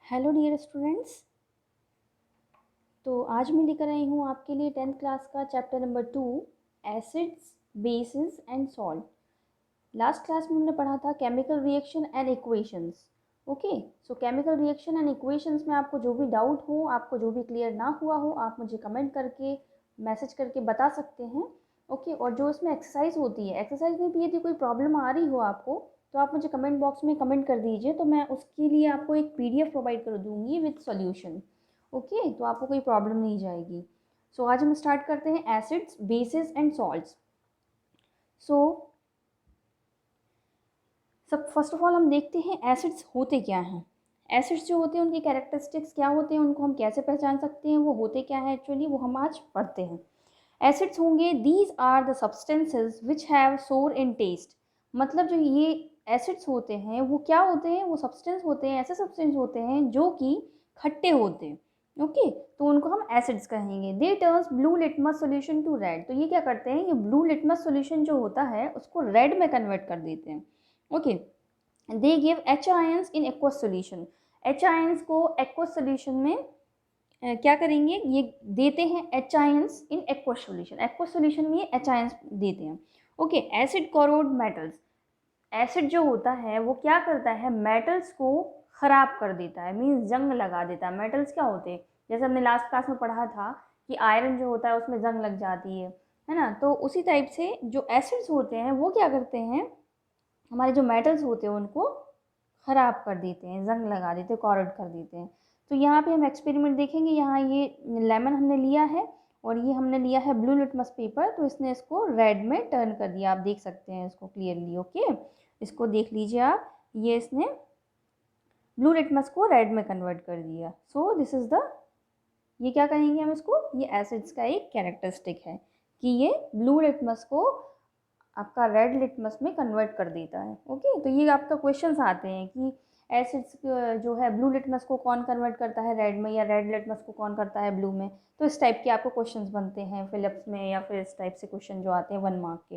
Hello dear students. तो आज मैं लेकर आई हूँ आपके लिए 10th क्लास का chapter number 2, acids, basis and salt. Last class में हमने पढ़ा था chemical reaction and equations. Okay, so chemical reaction and equations में आपको जो भी डाउट हो, आपको जो भी क्लियर ना हुआ हो, आप मुझे कमेंट करके, मैसेज करके बता सकते हैं। ओके, और जो इसमें एक्सरसाइज होती है, एक्सरसाइज में भी यदि कोई प्रॉब्लम आ रही हो आपको, तो आप मुझे कमेंट बॉक्स में कमेंट कर दीजिए, तो मैं उसके लिए आपको एक पीडीएफ प्रोवाइड कर दूंगी विद सॉल्यूशन। ओके, तो आपको कोई प्रॉब्लम नहीं जाएगी। सो आज हम स्टार्ट करते हैं एसिड्स, बेसिस एंड सॉल्ट्स। सो सब फर्स्ट ऑफ ऑल हम देखते हैं एसिड्स होते क्या हैं। एसिड्स जो होते हैं उनके कैरेक्टरिस्टिक्स क्या होते हैं, उनको हम कैसे पहचान सकते हैं, वो होते क्या है एक्चुअली, वो हम आज पढ़ते हैं। एसिड्स होंगे these are the substances which have sour in test. मतलब जो ये एसिड्स होते हैं वो क्या होते हैं, वो सब्सटेंस होते हैं, ऐसे सब्सटेंस होते हैं जो कि खट्टे होते हैं। ओके, तो उनको हम एसिड्स कहेंगे। They turns blue litmus solution to red. तो ये क्या करते हैं, ये ब्लू लिटमस सोल्यूशन जो होता है उसको रेड में कन्वर्ट कर देते हैं। Okay, they give H ions in aqueous solution. H ions को एक्वस सोल्यूशन में क्या करेंगे, ये देते हैं H ions in aqueous solution. Aqueous solution में ये एच आयंस देते हैं। Okay, acid corrode metals. Acid जो होता है वो क्या करता है, मेटल्स को ख़राब कर देता है, मीन्स जंग लगा देता है। मेटल्स क्या होते हैं, जैसे हमने लास्ट क्लास में पढ़ा था कि आयरन जो होता है उसमें जंग लग जाती है ना। तो उसी टाइप से जो एसिड्स होते हैं वो क्या करते हैं, हमारे जो मेटल्स होते हैं उनको ख़राब कर देते हैं, जंग लगा देते हैं, कॉरोड कर देते हैं। तो यहाँ पे हम एक्सपेरिमेंट देखेंगे। यहाँ ये लेमन हमने लिया है और ये हमने लिया है ब्लू लिटमस पेपर, तो इसने इसको रेड में टर्न कर दिया। आप देख सकते हैं इसको क्लियरली। ओके, इसको देख लीजिए आप, ये इसने ब्लू लिटमस को रेड में कन्वर्ट कर दिया। सो दिस इज़ द, ये क्या कहेंगे हम इसको, ये एसिड्स का एक कैरेक्टरिस्टिक है कि ये ब्लू लिटमस को आपका रेड लिटमस में कन्वर्ट कर देता है। ओके, तो ये आपका क्वेश्चंस आते हैं कि एसिड्स जो है ब्लू लिटमस को कौन कन्वर्ट करता है रेड में, या रेड लिटमस को कौन करता है ब्लू में। तो इस टाइप के आपको क्वेश्चंस बनते हैं फिलिप्स में, या फिर इस टाइप से क्वेश्चन जो आते हैं 1 मार्क के,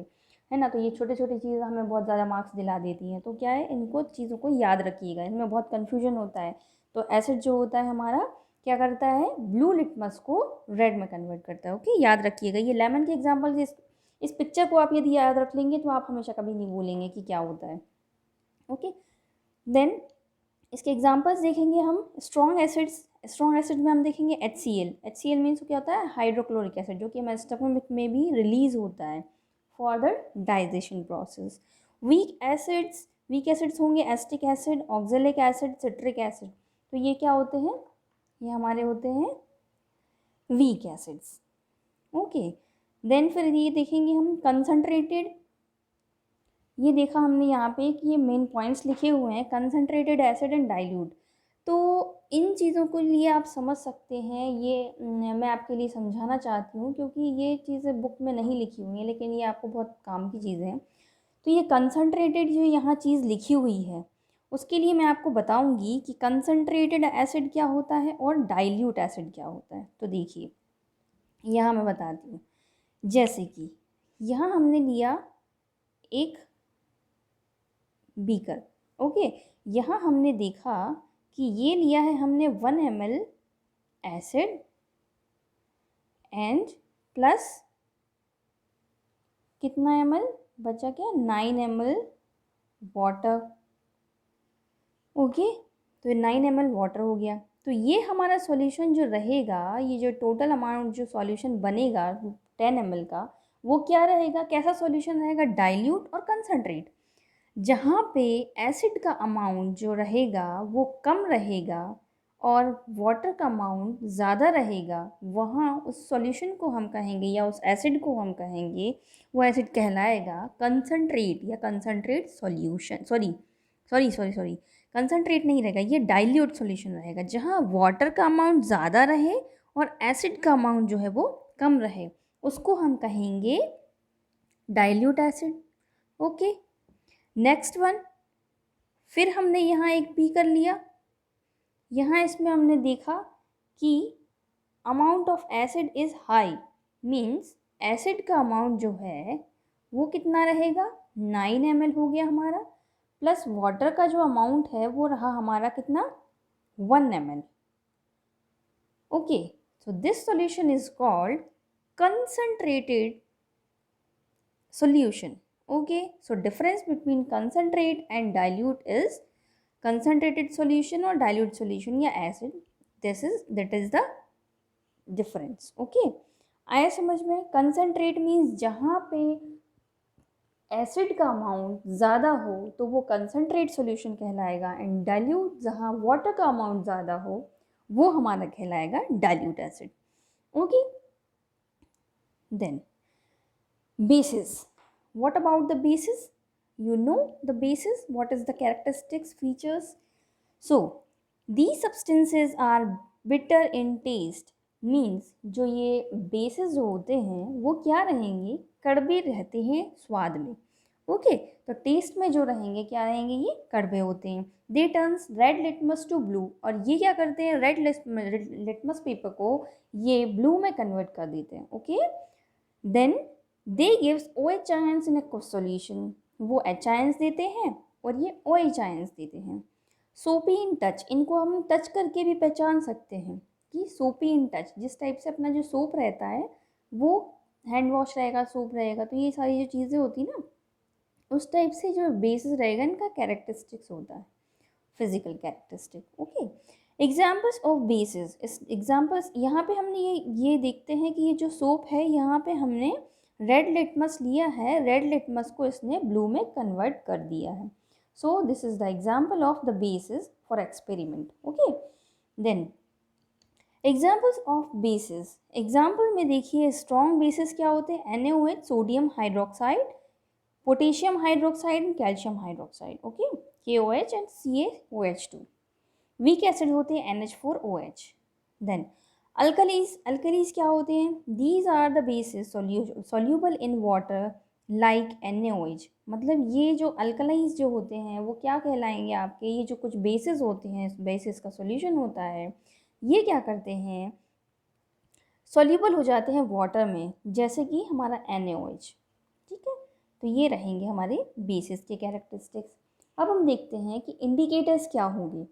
है ना। तो ये छोटे छोटे चीज़ हमें बहुत ज़्यादा मार्क्स दिला देती हैं। तो क्या है, इनको चीज़ों को याद रखिएगा, इनमें बहुत कन्फ्यूजन होता है। तो एसिड जो होता है हमारा क्या करता है, ब्लू लिटमस को रेड में कन्वर्ट करता है। ओके, याद रखिएगा। ये लेमन के एग्जाम्पल, इस पिक्चर को आप यदि याद रख लेंगे तो आप हमेशा कभी नहीं भूलेंगे कि क्या होता है। ओके, देन इसके एग्जांपल्स देखेंगे हम। स्ट्रॉन्ग एसिड्स, स्ट्रॉन्ग एसिड में हम देखेंगे HCl। HCl मीन्स क्या होता है, हाइड्रोक्लोरिक एसिड, जो कि हमारे स्टमक में भी रिलीज होता है for the digestion process. Weak acids, weak acids होंगे acetic acid, oxalic acid, citric acid. तो ये क्या होते हैं, ये हमारे होते हैं वीक एसिड्स। ओके, देन फिर ये देखेंगे हम कंसनट्रेटेड। ये देखा हमने यहाँ पे कि ये मेन पॉइंट्स लिखे हुए हैं, कंसनट्रेटेड एसिड एंड डाइल्यूट। तो इन चीज़ों को लिए आप समझ सकते हैं, ये मैं आपके लिए समझाना चाहती हूँ क्योंकि ये चीज़ें बुक में नहीं लिखी हुई हैं, लेकिन ये आपको बहुत काम की चीज़ें हैं। तो ये कंसनट्रेटेड जो यहाँ चीज़ लिखी हुई है, उसके लिए मैं आपको बताऊँगी कि कंसनट्रेटेड एसिड क्या होता है और डाइल्यूट एसिड क्या होता है। तो देखिए, यहाँ मैं बताती हूँ। जैसे कि यहाँ हमने लिया एक बीकर। ओके, यहाँ हमने देखा कि ये लिया है हमने 1 ml एसिड एंड प्लस कितना ml बचा, क्या 9 ml वाटर। ओके, तो 9 ml वाटर हो गया। तो ये हमारा सॉल्यूशन जो रहेगा, ये जो टोटल अमाउंट जो सॉल्यूशन बनेगा 10 ml का, वो क्या रहेगा, कैसा सॉल्यूशन रहेगा, डाइल्यूट और कंसनट्रेट। जहाँ पे एसिड का अमाउंट जो रहेगा वो कम रहेगा और वाटर का अमाउंट ज़्यादा रहेगा, वहाँ उस सॉल्यूशन को हम कहेंगे, या उस एसिड को हम कहेंगे, वो एसिड कहलाएगा कंसनट्रेट या concentrate solution. Sorry sorry sorry sorry, concentrate नहीं रहेगा, ये डाइल्यूट सॉल्यूशन रहेगा। जहाँ वाटर का अमाउंट ज़्यादा रहे और एसिड का अमाउंट जो है वो कम रहे, उसको हम कहेंगे dilute acid. Okay, next one, फिर हमने यहाँ एक पी कर लिया। यहाँ इसमें हमने देखा कि amount of acid is high, means acid का अमाउंट जो है वो कितना रहेगा, 9 ml हो गया हमारा, प्लस वाटर का जो अमाउंट है वो रहा हमारा कितना, 1 ml. Okay, so this solution is called concentrated solution. Okay, so difference between concentrate and dilute is concentrated solution or dilute solution या acid. That is the difference. Okay, आया समझ में? concentrate means जहाँ पे एसिड का amount ज़्यादा हो तो वो कंसनट्रेट सॉल्यूशन कहलाएगा, एंड डाइल्यूट जहाँ वाटर का अमाउंट ज़्यादा हो वो हमारा कहलाएगा dilute acid. Okay, then bases. What about the bases? You know the bases, what is the characteristics, features? So these substances are bitter in taste. means जो ये bases जो होते हैं वो क्या रहेंगे, कड़वे रहते हैं स्वाद में. ओके, तो टेस्ट में जो रहेंगे क्या रहेंगे, ये कड़वे होते हैं. They turns red litmus to blue, और ये क्या करते हैं, रेड लिटमस पेपर को ये ब्लू में कन्वर्ट कर देते हैं. Okay, then they gives OH ions in a solution. वो H ions देते हैं और ये OH ions देते हैं. सोपी इन टच, इनको हम टच करके भी पहचान सकते हैं कि सोपी इन टच, जिस टाइप से अपना जो सोप रहता है वो हैंड वॉश रहेगा, सोप रहेगा, तो ये सारी जो चीज़ें होती ना उस टाइप से जो बेसिस रहेगा इनका कैरेक्टरिस्टिक्स होता है, physical characteristic. Okay, examples of basis. इस एग्जाम्पल्स यहाँ पे हमने ये देखते हैं कि ये जो सोप है यहाँ पे हमने रेड लिटमस लिया है, रेड लिटमस को इसने ब्लू में कन्वर्ट कर दिया है. So this is the example of the bases for experiment. Okay, then examples of bases. Example में देखिए स्ट्रॉन्ग बेसिस क्या होते हैं, NaOH, sodium hydroxide, potassium hydroxide and calcium hydroxide. Okay, KOH and CaOH2. Weak acid होते हैं NH4OH. Then alkalis क्या होते हैं, these are the bases soluble in water like NaOH. मतलब ये जो अल्कलाइज जो होते हैं वो क्या कहलाएंगे आपके, ये जो कुछ बेसिस होते हैं, बेसिस का सॉल्यूशन होता है, ये क्या करते हैं, सॉल्यूबल हो जाते हैं वाटर में, जैसे कि हमारा NaOH. ठीक है, तो ये रहेंगे हमारे बेसिस के कैरेक्टरिस्टिक्स. अब हम देखते हैं कि इंडिकेटर्स क्या होंगे.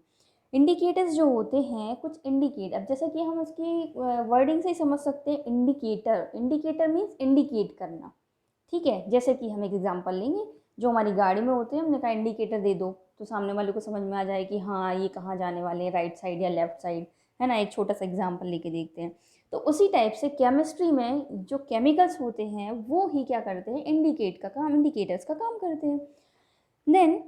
इंडिकेटर्स जो होते हैं कुछ इंडिकेट, अब जैसे कि हम इसकी वर्डिंग से ही समझ सकते हैं, इंडिकेटर मीन्स इंडिकेट करना. ठीक है, जैसे कि हम एक एग्जांपल लेंगे, जो हमारी गाड़ी में होते हैं, हमने कहा इंडिकेटर दे दो तो सामने वाले को समझ में आ जाए कि हाँ ये कहाँ जाने वाले हैं, राइट साइड या लेफ्ट साइड, है ना. एक छोटा सा एग्जाम्पल लेके देखते हैं. तो उसी टाइप से केमिस्ट्री में जो केमिकल्स होते हैं वो ही क्या करते हैं, इंडिकेटर्स का काम करते हैं. Then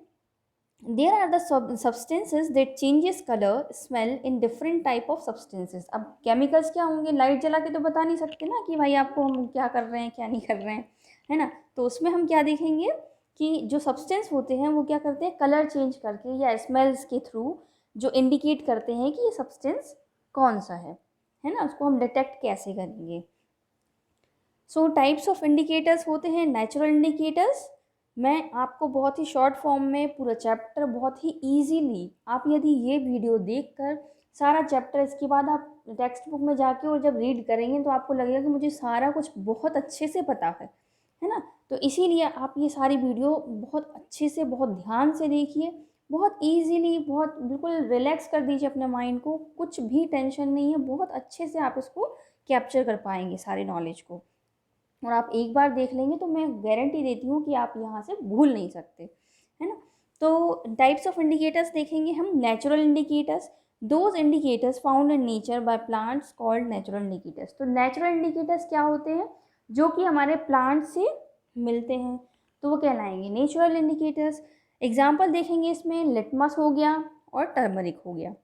there are the substances that changes color smell in different type of substances. अब केमिकल्स क्या होंगे, लाइट जला के तो बता नहीं सकते ना कि भाई आपको हम क्या कर रहे हैं क्या नहीं कर रहे हैं, है ना. तो उसमें हम क्या देखेंगे कि जो सब्सटेंस होते हैं वो क्या करते हैं, कलर चेंज करके या स्मेल्स के थ्रू जो इंडिकेट करते हैं कि ये सब्सटेंस कौन सा है ना. उसको हम डिटेक्ट कैसे करेंगे. सो टाइप्स ऑफ इंडिकेटर्स होते हैं नेचुरल इंडिकेटर्स. मैं आपको बहुत ही शॉर्ट फॉर्म में पूरा चैप्टर बहुत ही इजीली, आप यदि ये वीडियो देखकर सारा चैप्टर इसके बाद आप टेक्स्ट बुक में जाके और जब रीड करेंगे तो आपको लगेगा कि मुझे सारा कुछ बहुत अच्छे से पता है ना. तो इसीलिए आप ये सारी वीडियो बहुत अच्छे से बहुत ध्यान से देखिए, बहुत इजीली, बहुत बिल्कुल रिलैक्स कर दीजिए अपने माइंड को, कुछ भी टेंशन नहीं है, बहुत अच्छे से आप इसको कैप्चर कर पाएंगे सारे नॉलेज को. और आप एक बार देख लेंगे तो मैं गारंटी देती हूँ कि आप यहाँ से भूल नहीं सकते, है ना. तो टाइप्स ऑफ इंडिकेटर्स देखेंगे हम. Natural indicators, those indicators found in nature by plants called natural indicators. तो नेचुरल इंडिकेटर्स क्या होते हैं, जो कि हमारे प्लांट से मिलते हैं, तो वो कहलाएंगे नेचुरल इंडिकेटर्स. एग्जाम्पल देखेंगे इसमें, लिटमस हो गया और टर्मरिक हो गया,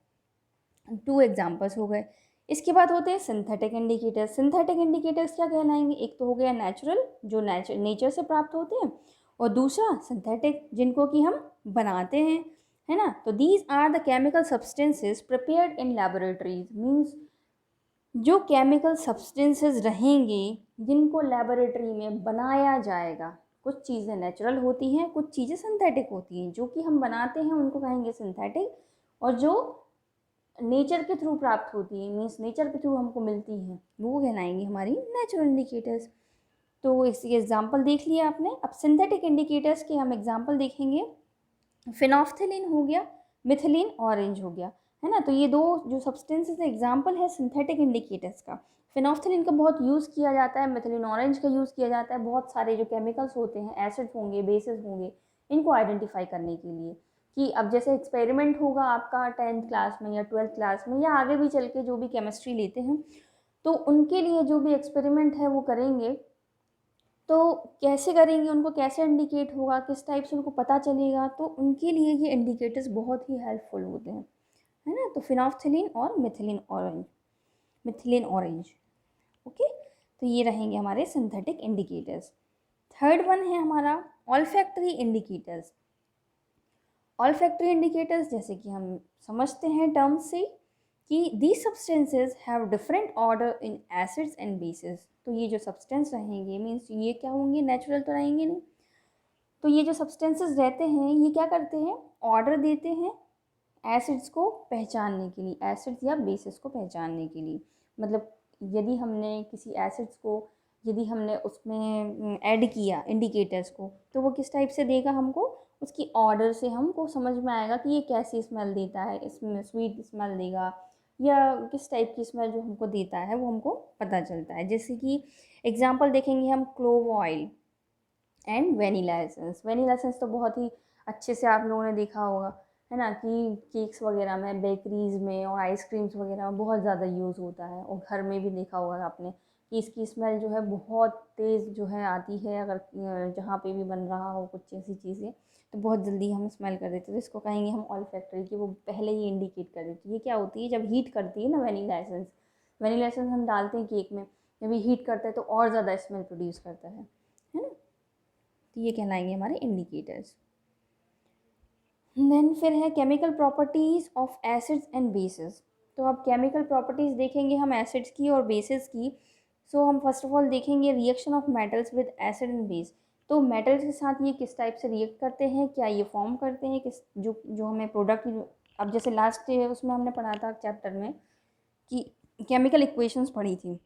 2 एग्जाम्पल्स हो गए. इसके बाद होते हैं सिंथेटिक इंडिकेटर्स. सिंथेटिक इंडिकेटर्स क्या कहलाएंगे, एक तो हो गया नेचुरल जो नेचर से प्राप्त होते हैं, और दूसरा सिंथेटिक जिनको कि हम बनाते हैं, है ना. तो these are the chemical substances prepared in laboratories. Means जो केमिकल सब्सटेंसेस रहेंगे जिनको लेबोरेटरी में बनाया जाएगा. कुछ चीज़ें नेचुरल होती हैं, कुछ चीज़ें सिंथेटिक होती हैं, जो कि हम बनाते हैं उनको कहेंगे सिंथेटिक, और जो नेचर के थ्रू प्राप्त होती है, मीन्स नेचर के थ्रू हमको मिलती हैं, वो कहलाएंगी हमारी नेचुरल इंडिकेटर्स. तो इसकी एग्जांपल देख लिया आपने. अब सिंथेटिक इंडिकेटर्स के हम एग्जांपल देखेंगे. फिनोफ्थेलिन हो गया, मिथिलीन ऑरेंज हो गया, है ना। तो ये दो जो सब्सटेंसेस एग्जांपल है सिंथेटिक इंडिकेटर्स का। फिनोल्फ्थालीन का बहुत यूज़ किया जाता है, मिथिलीन ऑरेंज का यूज़ किया जाता है बहुत सारे जो केमिकल्स होते हैं, एसिड्स होंगे, बेसिस होंगे, इनको आइडेंटिफाई करने के लिए। कि अब जैसे एक्सपेरिमेंट होगा आपका 10th क्लास में या 12th क्लास में या आगे भी चल के जो भी केमिस्ट्री लेते हैं, तो उनके लिए जो भी एक्सपेरिमेंट है वो करेंगे, तो कैसे करेंगे, उनको कैसे इंडिकेट होगा, किस टाइप से उनको पता चलेगा, तो उनके लिए ये इंडिकेटर्स बहुत ही हेल्पफुल होते हैं, है ना। तो फिनोल्फ्थालीन और मिथिलीन ऑरेंज, ओके। तो ये रहेंगे हमारे सिंथेटिक इंडिकेटर्स। थर्ड वन है हमारा ऑल्फैक्टरी इंडिकेटर्स। ऑल्फैक्टरी इंडिकेटर्स जैसे कि हम समझते हैं टर्म से कि these substances have different order in acids and bases। तो ये जो सब्सटेंस रहेंगे मीन्स ये क्या होंगे, नेचुरल तो रहेंगे नहीं। तो ये जो सब्सटेंसेस रहते हैं ये क्या करते हैं, ऑर्डर देते हैं एसिड्स को पहचानने के लिए, एसिड्स या बेसिस को पहचानने के लिए। मतलब यदि हमने किसी एसिड्स को, यदि हमने उसमें ऐड किया इंडिकेटर्स को, तो वो किस टाइप से देगा हमको, उसकी ऑर्डर से हमको समझ में आएगा कि ये कैसी स्मेल देता है, इसमें स्वीट स्मेल देगा या किस टाइप की स्मेल जो हमको देता है वो हमको पता चलता है। जैसे कि एग्जांपल देखेंगे हम clove oil and vanilla essence. Vanilla essence तो बहुत ही अच्छे से आप लोगों ने देखा होगा, है ना, कि केक्स वगैरह में, बेकरीज़ में और आइसक्रीम्स वगैरह में बहुत ज़्यादा यूज़ होता है। और घर में भी देखा होगा आपने कि इसकी स्मेल जो है बहुत तेज़ जो है आती है, अगर जहाँ पे भी बन रहा हो कुछ ऐसी चीज़ें, तो बहुत जल्दी हम स्मेल कर देते हैं। तो इसको कहेंगे हम ऑल्फैक्टरी, कि वो पहले ही इंडिकेट कर देती है। ये क्या होती है, जब हीट करती है ना वेनिला एसेंस हम डालते हैं केक में, जब ये हीट करता है तो और ज़्यादा स्मेल प्रोड्यूस करता है ना। तो ये कहलाएंगे हमारे इंडिकेटर्स। देन फिर है chemical properties of acids and basis. तो अब केमिकल प्रॉपर्टीज़ देखेंगे हम एसिड्स की और बेसिस की। सो हम फर्स्ट ऑफ ऑल देखेंगे reaction of metals with acid and base. तो मेटल्स के साथ ये किस टाइप से रिएक्ट करते हैं, क्या ये फॉर्म करते हैं, किस जो जो हमें प्रोडक्ट, अब जैसे लास्ट उसमें हमने पढ़ा था चैप्टर में कि केमिकल इक्वेशंस पढ़ी थी,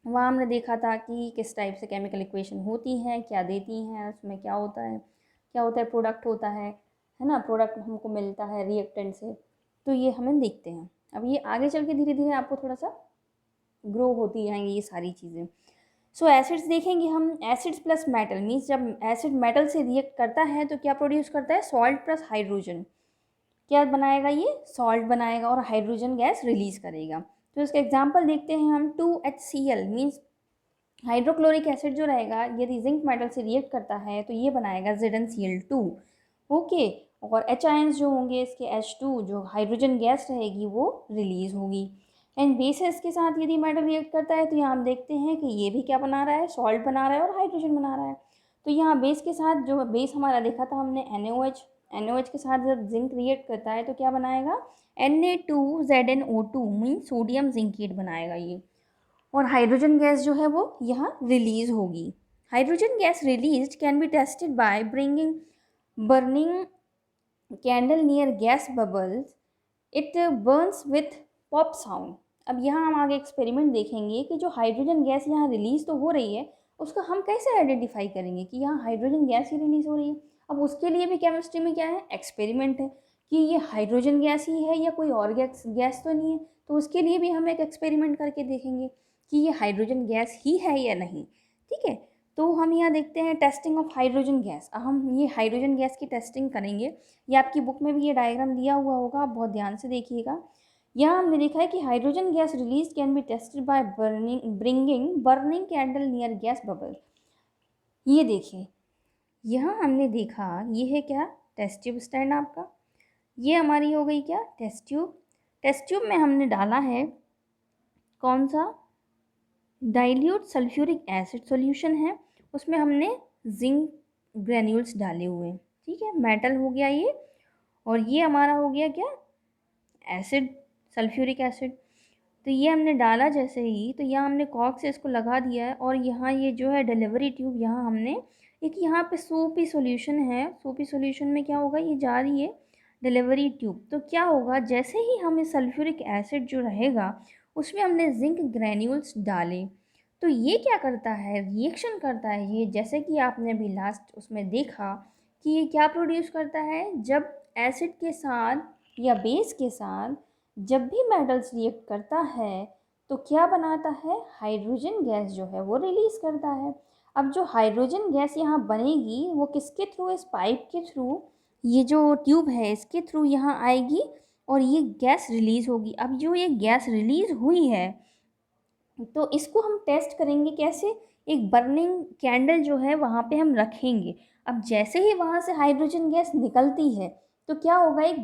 वहाँ हमने देखा था कि किस टाइप से केमिकल इक्वेशन होती हैं, क्या देती हैं, उसमें क्या होता है, प्रोडक्ट होता है ना, प्रोडक्ट हमको मिलता है रिएक्टेंट से। तो ये हमें देखते हैं। अब ये आगे चल के धीरे धीरे आपको थोड़ा सा ग्रो होती जाएंगी ये सारी चीज़ें। सो एसिड्स देखेंगे हम, एसिड्स प्लस मेटल मीन्स जब एसिड मेटल से रिएक्ट करता है तो क्या प्रोड्यूस करता है, सॉल्ट प्लस हाइड्रोजन। क्या बनाएगा, ये सॉल्ट बनाएगा और हाइड्रोजन गैस रिलीज करेगा। तो इसका एग्जाम्पल देखते हैं हम, 2HCl मीन्स हाइड्रोक्लोरिक एसिड जो रहेगा, यदि जिंक मेटल से रिएक्ट करता है तो ये बनाएगा ZnCl2, ओके। और H आयंस जो होंगे इसके H2, जो हाइड्रोजन गैस रहेगी वो रिलीज होगी। एंड बेसिस के साथ यदि मेटल रिएक्ट करता है तो यहाँ हम देखते हैं कि ये भी क्या बना रहा है, सॉल्ट बना रहा है और हाइड्रोजन बना रहा है। तो यहाँ बेस के साथ, जो बेस हमारा देखा था हमने NaOH के साथ जब जिंक रिएक्ट करता है तो क्या बनाएगा, Na2ZnO2 मीन सोडियम जिंकेट बनाएगा ये। और हाइड्रोजन गैस जो है वो यहाँ रिलीज होगी। Hydrogen gas release can be tested by burning candle near gas bubbles, it Burns with pop sound. अब यहाँ हम आगे एक्सपेरिमेंट देखेंगे कि जो हाइड्रोजन गैस यहाँ रिलीज़ तो हो रही है, उसको हम कैसे आइडेंटिफाई करेंगे कि यहाँ हाइड्रोजन गैस ही रिलीज़ हो रही है। अब उसके लिए भी केमिस्ट्री में क्या है, एक्सपेरिमेंट है कि ये हाइड्रोजन गैस ही है या कोई और गैस तो नहीं है। तो उसके लिए भी हम एक एक्सपेरिमेंट करके देखेंगे कि ये हाइड्रोजन गैस ही है या नहीं, ठीक है। तो हम यहाँ देखते हैं टेस्टिंग ऑफ हाइड्रोजन गैस। अब हम ये हाइड्रोजन गैस की टेस्टिंग करेंगे। ये आपकी बुक में भी ये डायग्राम दिया हुआ होगा, आप बहुत ध्यान से देखिएगा। यहाँ हमने देखा है कि hydrogen gas release can be tested by burning candle near gas bubble. ये देखिए, यहाँ हमने देखा, ये है क्या, टेस्ट ट्यूब स्टैंड आपका, ये हमारी हो गई क्या, टेस्ट ट्यूब। टेस्ट ट्यूब में हमने डाला है कौन सा, डाइल्यूट सल्फ्यूरिक एसिड सॉल्यूशन है, उसमें हमने जिंक ग्रेन्यूल्स डाले हुए, ठीक है। मेटल हो गया ये, और ये हमारा हो गया क्या, एसिड, सल्फ्यूरिक एसिड। तो ये हमने डाला जैसे ही, तो यहाँ हमने कॉर्क से इसको लगा दिया है, और यहाँ ये जो है डिलीवरी ट्यूब, यहाँ हमने एक यहाँ पे सोपी सॉल्यूशन है, सोपी सॉल्यूशन में क्या होगा, ये जा रही है डिलीवरी ट्यूब। तो क्या होगा, जैसे ही हमें सल्फ्यूरिक एसिड जो रहेगा उसमें हमने जिंक ग्रैन्यूल्स डाले, तो ये क्या करता है, रिएक्शन करता है ये, जैसे कि आपने अभी लास्ट उसमें देखा कि ये क्या प्रोड्यूस करता है, जब एसिड के साथ या बेस के साथ जब भी मेटल्स रिएक्ट करता है तो क्या बनाता है, हाइड्रोजन गैस जो है वो रिलीज़ करता है। अब जो हाइड्रोजन गैस यहाँ बनेगी वो किसके थ्रू, इस पाइप के थ्रू, ये जो ट्यूब है इसके थ्रू यहाँ आएगी और ये गैस रिलीज़ होगी। अब जो ये गैस रिलीज़ हुई है तो इसको हम टेस्ट करेंगे कैसे, एक बर्निंग कैंडल जो है वहाँ पे हम रखेंगे। अब जैसे ही वहाँ से हाइड्रोजन गैस निकलती है तो क्या होगा, एक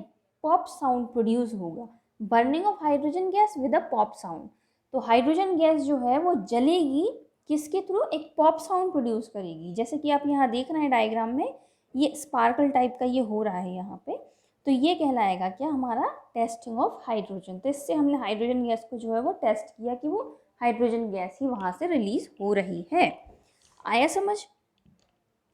पॉप साउंड प्रोड्यूस होगा, burning of hydrogen gas with a pop sound. तो हाइड्रोजन गैस जो है वो जलेगी किसके थ्रू, एक पॉप साउंड प्रोड्यूस करेगी। जैसे कि आप यहाँ देख रहे हैं डायग्राम में, ये स्पार्कल टाइप का ये हो रहा है यहाँ पे। तो ये कहलाएगा क्या, हमारा टेस्टिंग ऑफ हाइड्रोजन। तो इससे हमने हाइड्रोजन गैस को जो है वो टेस्ट किया कि वो हाइड्रोजन गैस ही वहाँ से रिलीज हो रही है। आया समझ।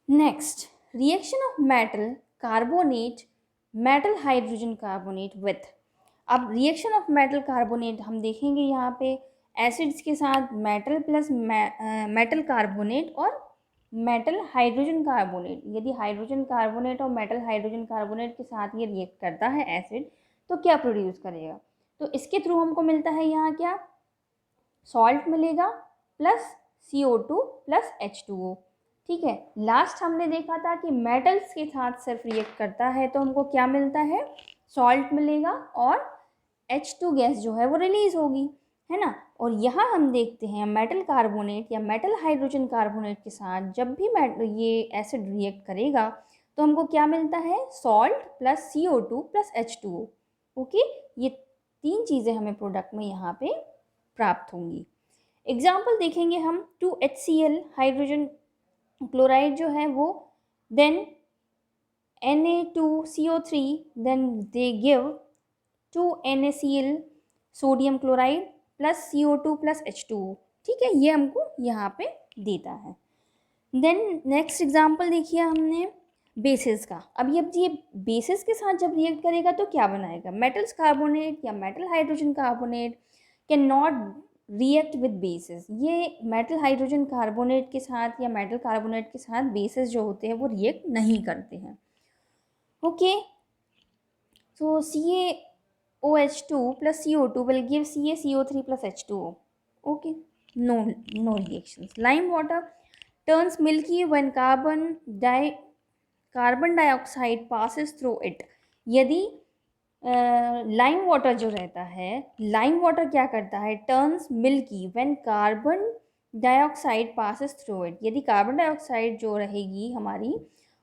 Next, reaction of metal carbonate, metal hydrogen carbonate with. अब रिएक्शन ऑफ मेटल कार्बोनेट हम देखेंगे यहाँ पे, एसिड्स के साथ मेटल प्लस मेटल कार्बोनेट और मेटल हाइड्रोजन कार्बोनेट। यदि हाइड्रोजन कार्बोनेट और मेटल हाइड्रोजन कार्बोनेट के साथ ये रिएक्ट करता है एसिड, तो क्या प्रोड्यूस करेगा, तो इसके थ्रू हमको मिलता है यहाँ क्या, सॉल्ट मिलेगा प्लस CO2 प्लस H2O। ठीक है, लास्ट हमने देखा था कि मेटल्स के साथ सिर्फ रिएक्ट करता है तो हमको क्या मिलता है, सॉल्ट मिलेगा और H2 गैस जो है वो रिलीज होगी, है ना। और यहाँ हम देखते हैं मेटल कार्बोनेट या मेटल हाइड्रोजन कार्बोनेट के साथ जब भी ये एसिड रिएक्ट करेगा तो हमको क्या मिलता है, salt plus CO2 plus H2O। Okay, ये तीन चीज़ें हमें प्रोडक्ट में यहाँ पे प्राप्त होंगी। एग्जाम्पल देखेंगे हम, 2HCl हाइड्रोजन क्लोराइड जो है वो, then Na2CO3, then they give 2NaCl sodium chloride plus CO2 plus H2O। ठीक है, ये हमको यहाँ पे देता है। देन नेक्स्ट एग्जाम्पल देखिए हमने बेसिस का। अब ये बेसिस के साथ जब रिएक्ट करेगा तो क्या बनाएगा, मेटल्स कार्बोनेट या metal hydrogen carbonate can not react with basis. ये मेटल हाइड्रोजन कार्बोनेट के साथ या मेटल कार्बोनेट के साथ बेसिस जो होते हैं वो रिएक्ट नहीं करते हैं। Okay, so CaOH2 plus CO2 will give CaCO3 plus H2O. Okay, no reactions. Lime water turns milky when carbon dioxide passes through it. यदि लाइम वाटर जो रहता है, लाइम वाटर क्या करता है, turns milky when carbon dioxide passes through it. यदि carbon dioxide जो रहेगी हमारी,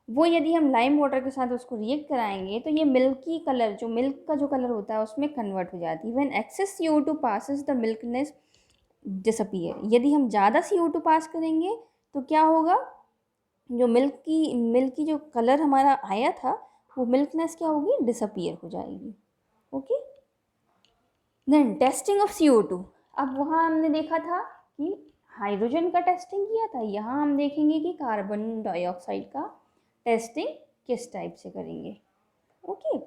वो यदि हम लाइम वाटर के साथ उसको रिएक्ट कराएंगे तो ये मिल्की कलर, जो मिल्क का जो कलर होता है उसमें कन्वर्ट हो जाती है। When excess CO2 passes the milkness disappear. यदि हम ज़्यादा CO2 पास करेंगे तो क्या होगा, जो मिल्की जो कलर हमारा आया था वो मिल्कनेस क्या होगी, डिसअपीयर हो जाएगी। Okay, then testing of CO2। अब वहाँ हमने देखा था कि हाइड्रोजन का टेस्टिंग किया था, यहाँ हम देखेंगे कि कार्बन डाइऑक्साइड का टेस्टिंग किस टाइप से करेंगे। Okay,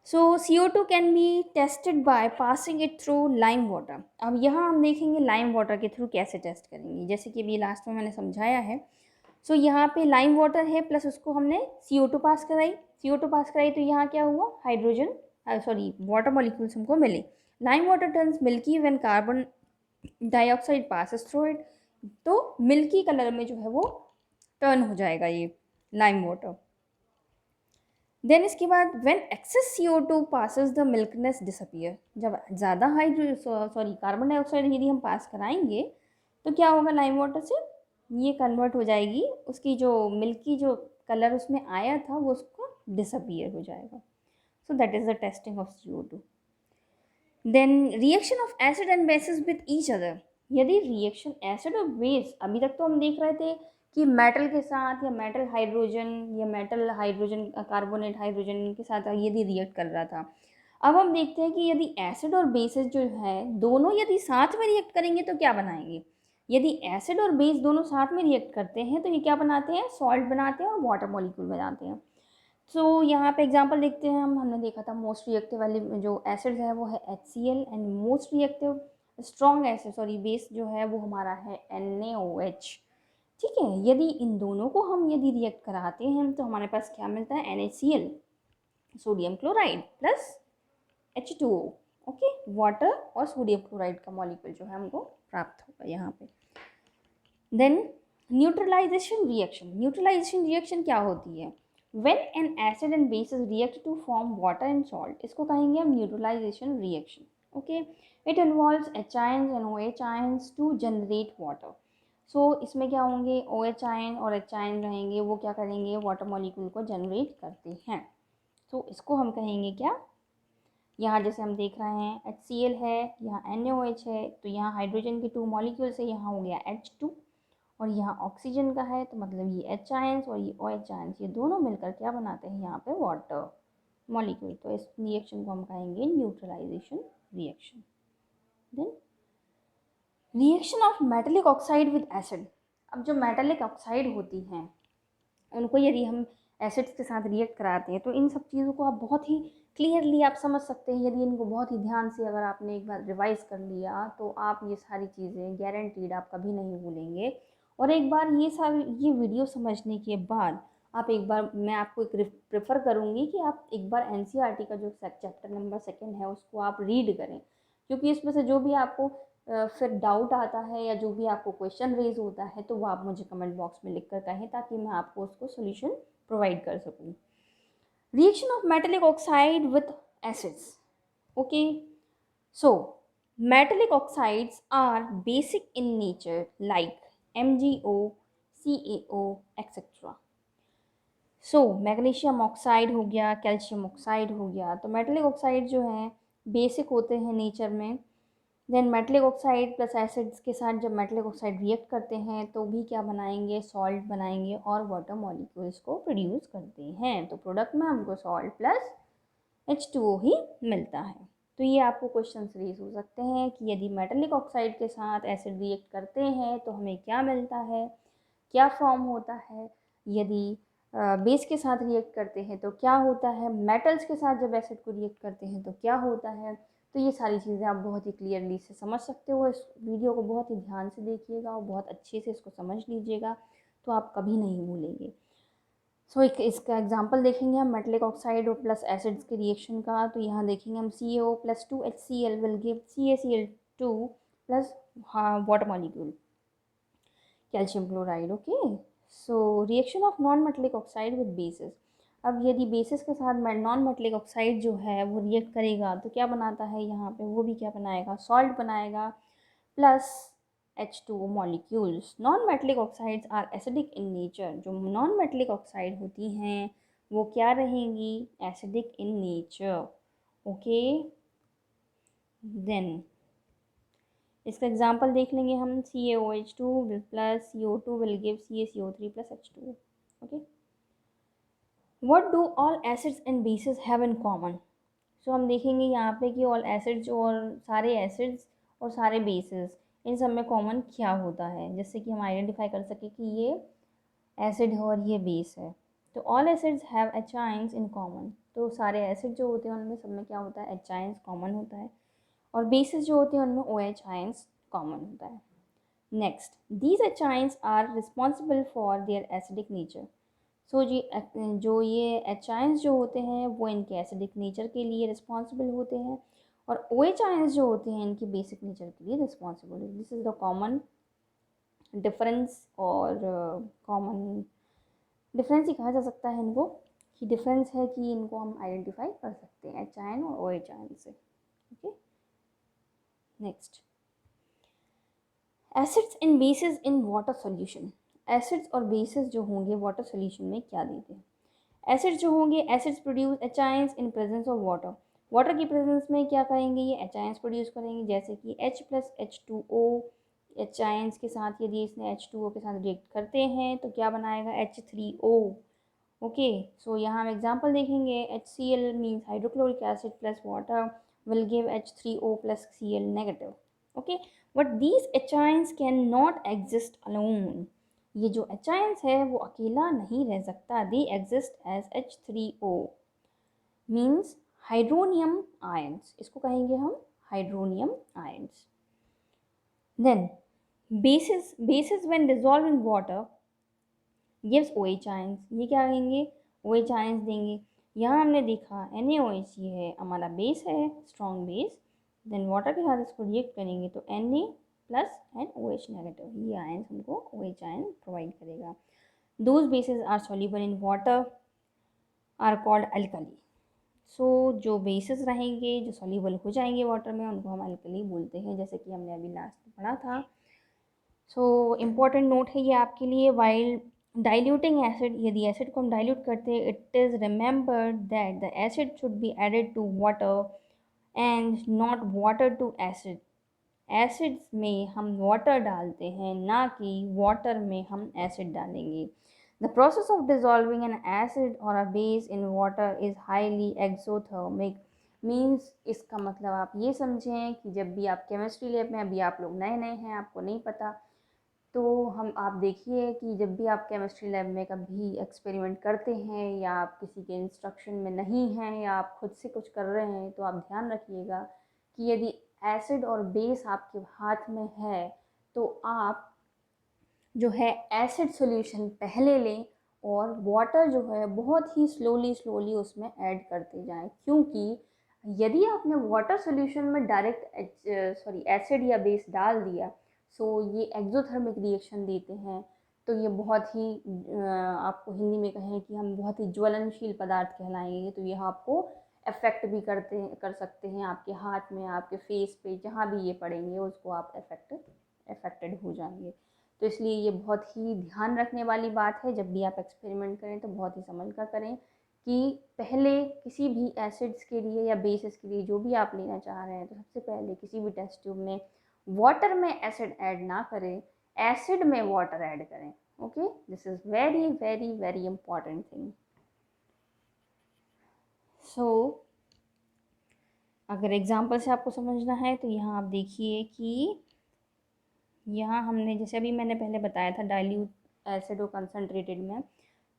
so CO2 can be tested by passing it through lime water. अब यहाँ हम देखेंगे लाइम वाटर के थ्रू कैसे टेस्ट करेंगे, जैसे कि अभी लास्ट में मैंने समझाया है। सो यहाँ पे लाइम वाटर है प्लस उसको हमने CO2 पास कराई, तो यहाँ क्या हुआ, हाइड्रोजन वाटर मॉलिक्यूल्स हमको मिले। Lime water turns milky when carbon dioxide passes through it. तो मिल्की कलर में जो है वो टर्न हो जाएगा ये लाइम वाटर। देन इसके बाद when excess CO2 passes the milkness disappear. जब ज़्यादा कार्बन डाइऑक्साइड यदि हम पास कराएंगे तो क्या होगा, लाइम वाटर से ये कन्वर्ट हो जाएगी, उसकी जो मिल्की जो कलर उसमें आया था वो उसको डिसअपीयर हो जाएगा। So that is the testing of CO2। Then reaction of acid and bases with each other. यदि रिएक्शन एसिड और बेस, अभी तक तो हम देख रहे थे कि मेटल के साथ या मेटल हाइड्रोजन या मेटल हाइड्रोजन कार्बोनेट हाइड्रोजन के साथ यदि रिएक्ट कर रहा था, अब हम देखते हैं कि यदि एसिड और बेसिस जो है दोनों यदि साथ में रिएक्ट करेंगे तो क्या बनाएंगे। यदि एसिड और बेस दोनों साथ में रिएक्ट करते हैं तो ये क्या बनाते हैं, सॉल्ट बनाते हैं और वाटर मॉलिक्यूल बनाते हैं। सो यहाँ पे एग्जांपल देखते हैं हमने देखा था मोस्ट रिएक्टिव वाली जो एसिड है वो है HCl and most reactive strong acid base जो है वो हमारा है NaOH। ठीक है, यदि इन दोनों को हम यदि रिएक्ट कराते हैं तो हमारे पास क्या मिलता है, NaCl। Sodium chloride plus H2O। Okay, water और सोडियम क्लोराइड का मॉलिक्यूल जो है हमको प्राप्त होगा यहाँ पे। Then neutralisation reaction. Neutralisation reaction क्या होती है? When an acid and basis react to form water and salt, इसको कहेंगे हम neutralisation reaction. Okay, it involves H ions and OH ions to generate water. So इसमें क्या होंगे, OH आयन और H आयन रहेंगे, वो क्या करेंगे, वाटर मॉलिक्यूल को जनरेट करते हैं। तो इसको हम कहेंगे क्या, यहाँ जैसे हम देख रहे हैं HCl है, यहाँ NaOH है, तो यहाँ हाइड्रोजन के 2 मॉलिक्यूल्स है, यहाँ हो गया H2, और यहाँ ऑक्सीजन का है, तो मतलब ये H आयंस और ये OH आयंस, ये दोनों मिलकर क्या बनाते हैं यहाँ पे, वाटर मॉलिक्यूल। तो इस रिएक्शन को हम कहेंगे neutralization reaction. Then reaction of metallic oxide with acid. अब जो मेटेलिक ऑक्साइड होती हैं उनको यदि हम एसिड्स के साथ रिएक्ट कराते हैं तो इन सब चीज़ों को आप बहुत ही क्लियरली आप समझ सकते हैं। यदि इनको बहुत ही ध्यान से अगर आपने एक बार रिवाइज कर लिया तो आप ये सारी चीज़ें गारंटीड आप कभी नहीं भूलेंगे। और एक बार ये वीडियो समझने के बाद आप एक बार, मैं आपको एक प्रेफर करूँगी कि आप एक बार NCERT का जो चैप्टर नंबर 2 है उसको आप रीड करें, क्योंकि इसमें से जो भी आपको फिर डाउट आता है या जो भी आपको क्वेश्चन रेज होता है तो वो आप मुझे कमेंट बॉक्स में लिख कर कहें, ताकि मैं आपको उसको सोल्यूशन प्रोवाइड कर सकूँ। Reaction of metallic oxide with acids. Okay, so metallic oxides are basic in nature like MgO, CaO etcetera. So magnesium oxide हो गया, कैल्शियम ऑक्साइड हो गया, तो मेटेलिक ऑक्साइड जो हैं बेसिक होते हैं नेचर में। Then metallic oxide plus acids के साथ जब मेटलिक ऑक्साइड रिएक्ट करते हैं तो भी क्या बनाएंगे, सॉल्ट बनाएंगे और वाटर मॉलिक्यूल्स को प्रोड्यूस करते हैं। तो प्रोडक्ट में हमको सॉल्ट प्लस H2O ही मिलता है। तो ये आपको क्वेश्चन रेज हो सकते हैं कि यदि मेटलिक ऑक्साइड के साथ एसिड रिएक्ट करते हैं तो हमें क्या मिलता है, क्या फॉर्म होता है, यदि बेस के साथ रिएक्ट करते हैं तो क्या होता है, मेटल्स के साथ जब एसिड को रिएक्ट करते हैं तो क्या होता है। तो ये सारी चीज़ें आप बहुत ही क्लियरली से समझ सकते हो। इस वीडियो को बहुत ही ध्यान से देखिएगा और बहुत अच्छे से इसको समझ लीजिएगा, तो आप कभी नहीं भूलेंगे। सो एक इसका एग्जांपल देखेंगे हम मेटलिक ऑक्साइड और प्लस एसिड्स के रिएक्शन का। तो यहाँ देखेंगे हम CaO plus 2HCl will give CaCl2 plus water molecule calcium chloride. Okay, so reaction of non metallic oxide with basis. अब यदि बेसिस के साथ नॉन मेटलिक ऑक्साइड जो है वो रिएक्ट करेगा तो क्या बनाता है यहाँ पे, वो भी क्या बनाएगा, सॉल्ट बनाएगा plus H2O molecules. Non metallic oxides are acidic in nature. जो नॉन मेटलिक ऑक्साइड होती हैं वो क्या रहेंगी, acidic in nature. Okay, then इसका एग्जांपल देख लेंगे हम। CaOH2 plus CO2 will give CaCO3 plus H2O। Okay, what do all acids and basis have in common. So हम देखेंगे यहाँ पे कि ऑल एसिड्स और सारे एसिड्स और सारे बेसिस, इन सब में कॉमन क्या होता है, जिससे कि हम आइडेंटिफाई कर सकें कि ये एसिड है और ये बेस है। तो all acids have H ions in common. तो सारे एसिड जो होते हैं उनमें सब में क्या होता है, H आयंस कॉमन होता है, और बेसिस जो होते हैं उनमें OH आयंस कॉमन होता है। Next, these H ions are responsible for their acidic nature. So जी जो ये H आयंस जो होते हैं वो इनके एसिडिक नेचर के लिए रिस्पॉन्सिबल होते हैं, और OH आयंस जो होते हैं इनकी बेसिक नेचर के लिए रिस्पॉन्सिबल है। This is the common difference, और कॉमन डिफरेंस ही कहा जा सकता है इनको, कि डिफरेंस है कि इनको हम आइडेंटिफाई कर सकते हैं H आयन और OH आयन से। Okay, next, acids in basis in water solution. Acids और बेसिस जो होंगे वाटर सॉल्यूशन में क्या देते हैं। एसिड्स जो होंगे, acids produce H ions in presence of water. Water की प्रेजेंस में क्या करेंगे, ये H आयंस प्रोड्यूस करेंगे, जैसे कि H plus H2O। H ions के साथ यदि इसने H2O के साथ रिएक्ट करते हैं तो क्या बनाएगा, H3O। ओके, सो यहाँ हम एग्जांपल देखेंगे। HCl means hydrochloric acid plus water will give H3O plus Cl negative. Okay, but these H ions can not exist alone. ये जो H आयंस है वो अकेला नहीं रह सकता, they exist as H3O means hydronium ions. इसको कहेंगे हम hydronium ions. Then bases when dissolved in water gives OH ions. ये क्या कहेंगे, OH आयंस देंगे। यहाँ हमने देखा NaOH ये है हमारा बेस है, स्ट्रॉन्ग बेस। देन वाटर के साथ इसको रिएक्ट करेंगे तो Na plus and OH negative, ये आयन हमको OH आयन प्रोवाइड करेगा। Those basis are soluble in water are called alkali. So जो बेसिस रहेंगे जो सॉल्युबल हो जाएंगे वाटर में उनको हम अल्कली बोलते हैं, जैसे कि हमने अभी लास्ट में पढ़ा था। सो इम्पॉर्टेंट नोट है ये आपके लिए, वाइल डाइल्यूटिंग एसिड, यदि एसिड को हम डाइल्यूट करते हैं, it is remember that the acid should be added to water and not water to acid. Acids में हम वाटर डालते हैं, ना कि वाटर में हम एसिड डालेंगे। The process of dissolving an acid और a base in water is highly exothermic. Means इसका मतलब आप ये समझें कि जब भी आप केमिस्ट्री लैब में, अभी आप लोग नए नए हैं, आपको नहीं पता, तो हम आप देखिए कि जब भी आप केमिस्ट्री लैब में कभी एक्सपेरिमेंट करते हैं या आप किसी के इंस्ट्रक्शन में नहीं हैं या आप खुद से कुछ कर रहे हैं, तो आप ध्यान रखिएगा कि यदि एसिड और बेस आपके हाथ में है तो आप जो है एसिड सॉल्यूशन पहले लें और वाटर जो है बहुत ही स्लोली उसमें ऐड करते जाएं, क्योंकि यदि आपने वाटर सॉल्यूशन में डायरेक्ट एसिड या बेस डाल दिया, सो ये एक्सोथर्मिक रिएक्शन देते हैं। तो ये बहुत ही आपको हिंदी में कहें कि हम बहुत ही ज्वलनशील पदार्थ कहलाएंगे। तो यह आपको अफेक्ट भी कर सकते हैं, आपके हाथ में, आपके फेस पे, जहाँ भी ये पड़ेंगे उसको आप अफेक्टेड हो जाएंगे। तो इसलिए ये बहुत ही ध्यान रखने वाली बात है, जब भी आप एक्सपेरिमेंट करें तो बहुत ही समझ कर करें कि पहले किसी भी एसिड्स के लिए या बेसिस के लिए जो भी आप लेना चाह रहे हैं, तो सबसे पहले किसी भी टेस्ट ट्यूब में वाटर में एसिड ऐड ना करें, एसिड में वाटर ऐड करें। Okay, this is very very very important thing. So अगर एग्जाम्पल से आपको समझना है तो यहाँ आप देखिए कि यहाँ हमने, जैसे अभी मैंने पहले बताया था डाइल्यूट एसिड और कंसनट्रेटेड में,